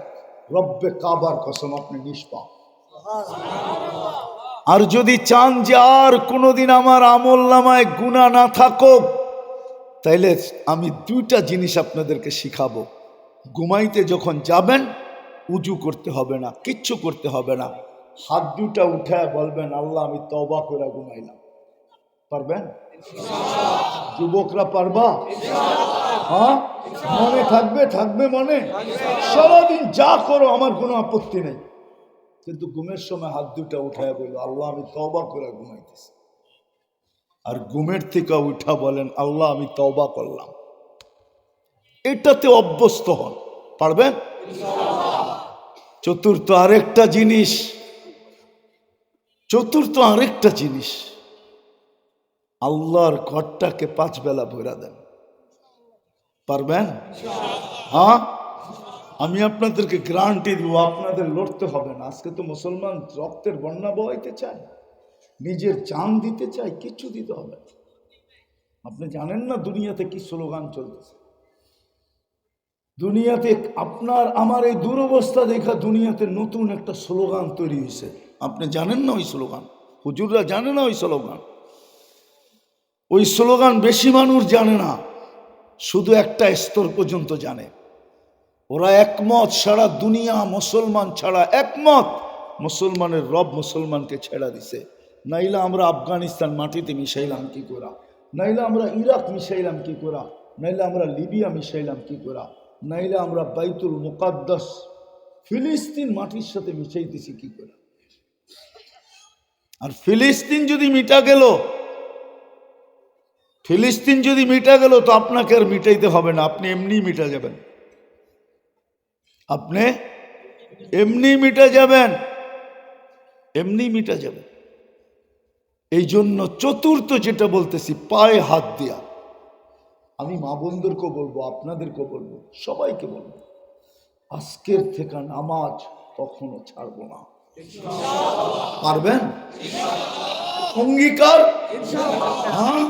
রব্বে কাবার কসম আপনি নিষ্পাপ। আর যদি চান যে আর কোনোদিন আমার আমল নামায় গুনাহ না থাকুক, তাইলে আমি 2টা জিনিস আপনাদেরকে শিখাবো। ঘুমাইতে যখন যাবেন উজু করতে হবে না, কিচ্ছু করতে হবে না। হাত 2টা উঠায় বলবেন আল্লাহ আমি তওবা করে ঘুমাইলাম। পারবেন? যুবকরা পারবা? হ্যাঁ, মনে থাকবে? থাকবে মনে? সারাদিন যা করো আমার কোনো আপত্তি নেই, কিন্তু ঘুমের সময় হাত 2টা উঠায় বলবো আল্লাহ আমি তওবা করে ঘুমাইতেছি। আর ঘুমের থেকে উঠা বলেন আল্লাহ আমি তওবা করলাম। এটাতে অভ্যস্ত হন, পারবেন? চতুর্থ আরেকটা জিনিস, আল্লাহর ঘরটাকে 5 বেলা ভরা দেন। পারবেন? হ্যাঁ, আমি আপনাদেরকে গ্যারান্টি দিব, আপনাদের লড়তে হবে না। আজকে তো মুসলমান রক্তের বন্যা বইতে চায়, নিজের জান দিতে চায়, কিচ্ছু দিতে হবে। আপনি জানেন না দুনিয়াতে কি স্লোগান চলতেছে? দুনিয়াতে আপনার আমার এই দুরবস্থা দেখা দুনিয়াতে নতুন একটা স্লোগান তৈরি হয়েছে। আপনি জানেন না ওই স্লোগান? হুজুররা জানে না ওই স্লোগান? ওই স্লোগান বেশি মানুষ জানে না, শুধু একটা স্তর পর্যন্ত জানে। ওরা একমত, সারা দুনিয়া মুসলমান ছাড়া একমত, মুসলমানের রব মুসলমানকে ছেড়া দিছে। নাইলে আমরা আফগানিস্তান মাটিতে মিশাইলাম কি করা, নাইলে আমরা ইরাক মিশাইলাম কি করা, নাইলে আমরা লিবিয়া মিশাইলাম কি করা, নাইলে আমরা বাইতুল মুকাদ্দাস ফিলিস্তিন মাটির সাথে মিশাইতেছি কি করে। আর ফিলিস্তিন যদি মিটা গেল তো আপনাকে আর মিটাইতে হবে না, আপনি এমনি মিটা যাবেন, আপনি এমনি মিটা যাবেন। এই জন্য চতুর্থ যেটা বলতেছি, পায়ে হাত দিয়া। আমি মা বোনদেরকেও বলবো, আপনাদেরকেও বলবো, সবাইকে বলবো, আজকের থেকে নামাজ কখনো ছাড়বো না। পারবেন? অঙ্গীকার? হ্যাঁ,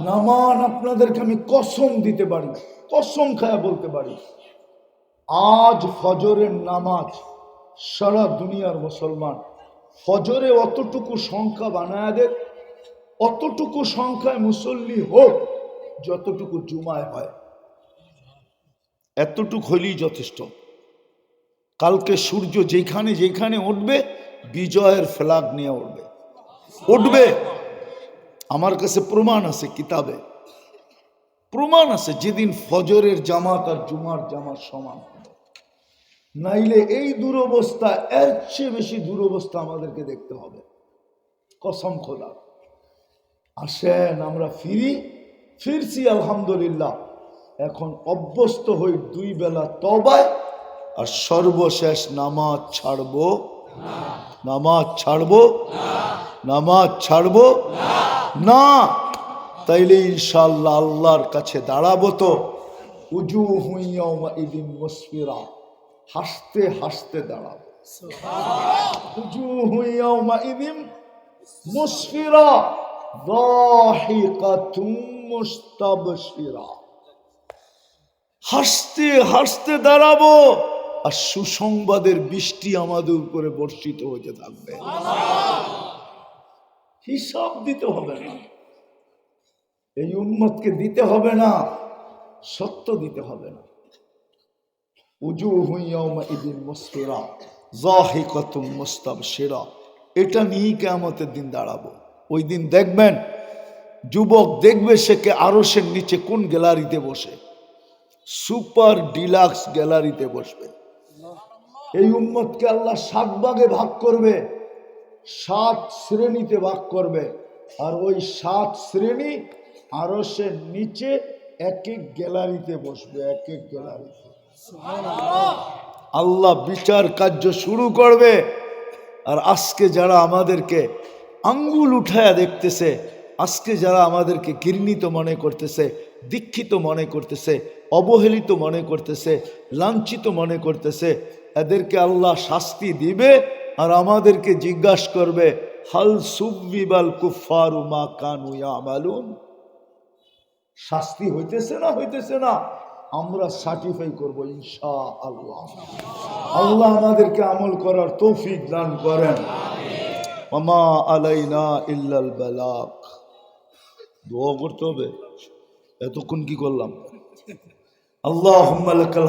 নামান আপনাদেরকে আমি কসম দিতে পারি, কসম খায়া বলতে পারি, আজ ফজরের নামাজ সারা দুনিয়ার মুসলমান ফজরে অতটুকু সংখ্যা বানায় দেখ, অতটুকু সংখ্যায় মুসল্লি হোক যতটুকু জুমায় হয়, এতটুকু হলেই যথেষ্ট। কালকে সূর্য যেখানে যেখানে উঠবে বিজয়ের ফ্ল্যাগ নিয়ে উঠবে। আমার কাছে প্রমাণ আছে, কিতাবে প্রমাণ আছে, যেদিন ফজরের জামাত আর জুমার জামাত সমান হবে। নাইলে এই দুরবস্থা, এর চেয়ে বেশি দুরবস্থা আমাদেরকে দেখতে হবে, কসম খোদা। আসেন আমরা ফিরছি আলহামদুলিল্লাহ। এখন অভ্যস্ত হই 2 বেলা তওবায়, আর সর্বশেষ নামাজ ছাড়বো না। তাইলে ইনশাআল্লাহ আল্লাহর কাছে দাঁড়াবো তো উজুহু ইয়াউমাইদিন মুসফিরা, হাসতে হাসতে দাঁড়াবো। উজুহু ইয়াউমাইদিন মুসফিরা দাহিকাতুম মুস্তাবশিরা, হাসতে হাসতে দাঁড়াবো, আর সুসংবাদের বৃষ্টি আমাদের উপরে বর্ষিত হতে থাকবে। হিসাব দিতে হবে না, এই উম্মতকে দিতে হবে না, সত্য দিতে হবে না। উজুহু ইয়াউমাইদিন মুসফিরা যাহিকাতুম মুস্তাবশিরা, এটা নিয়ে কিয়ামতের দিন দাঁড়াবো। ওই দিন দেখবেন, যুবক দেখবে সে কে আরশের নিচে কোন গ্যালারিতে বসে, সুপার ডিলাক্স গ্যালারিতে বসবে। এই উম্মতকে আল্লাহ 7 ভাগে ভাগ করবে, 7 শ্রেণীতে ভাগ করবে, আর ওই 7 শ্রেণী আরশের নিচে এক এক গ্যালারিতে বসবে, এক এক গ্যালারিতে। আল্লাহ বিচার কার্য শুরু করবে। আর আজকে যারা আমাদেরকে আঙ্গুল উঠায়া দেখতেছে, আজকে যারা আমাদেরকে ঘৃণিত মনে করতেছে, দীক্ষিত মনে করতেছে, অবহেলিত মনে করতেছে, লাঞ্ছিত মনে করতেছে, এদেরকে আল্লাহ শাস্তি দিবে। আর আমাদেরকে জিজ্ঞাসা করবে, হাল সুবিবাল কুফারু মা কানু ইয়ামালুন, শাস্তি হইতেছে না? আমরা সার্টিফাই করবো ইনশাআল্লাহ। আল্লাহ আমাদেরকে আমল করার তৌফিক দান করেন। ওমা আলাইনা ইল্লাল বালাগ। দোয়া করতে হবে। এতক্ষণ কি করলাম? আল্লাহুম্মা লাকাল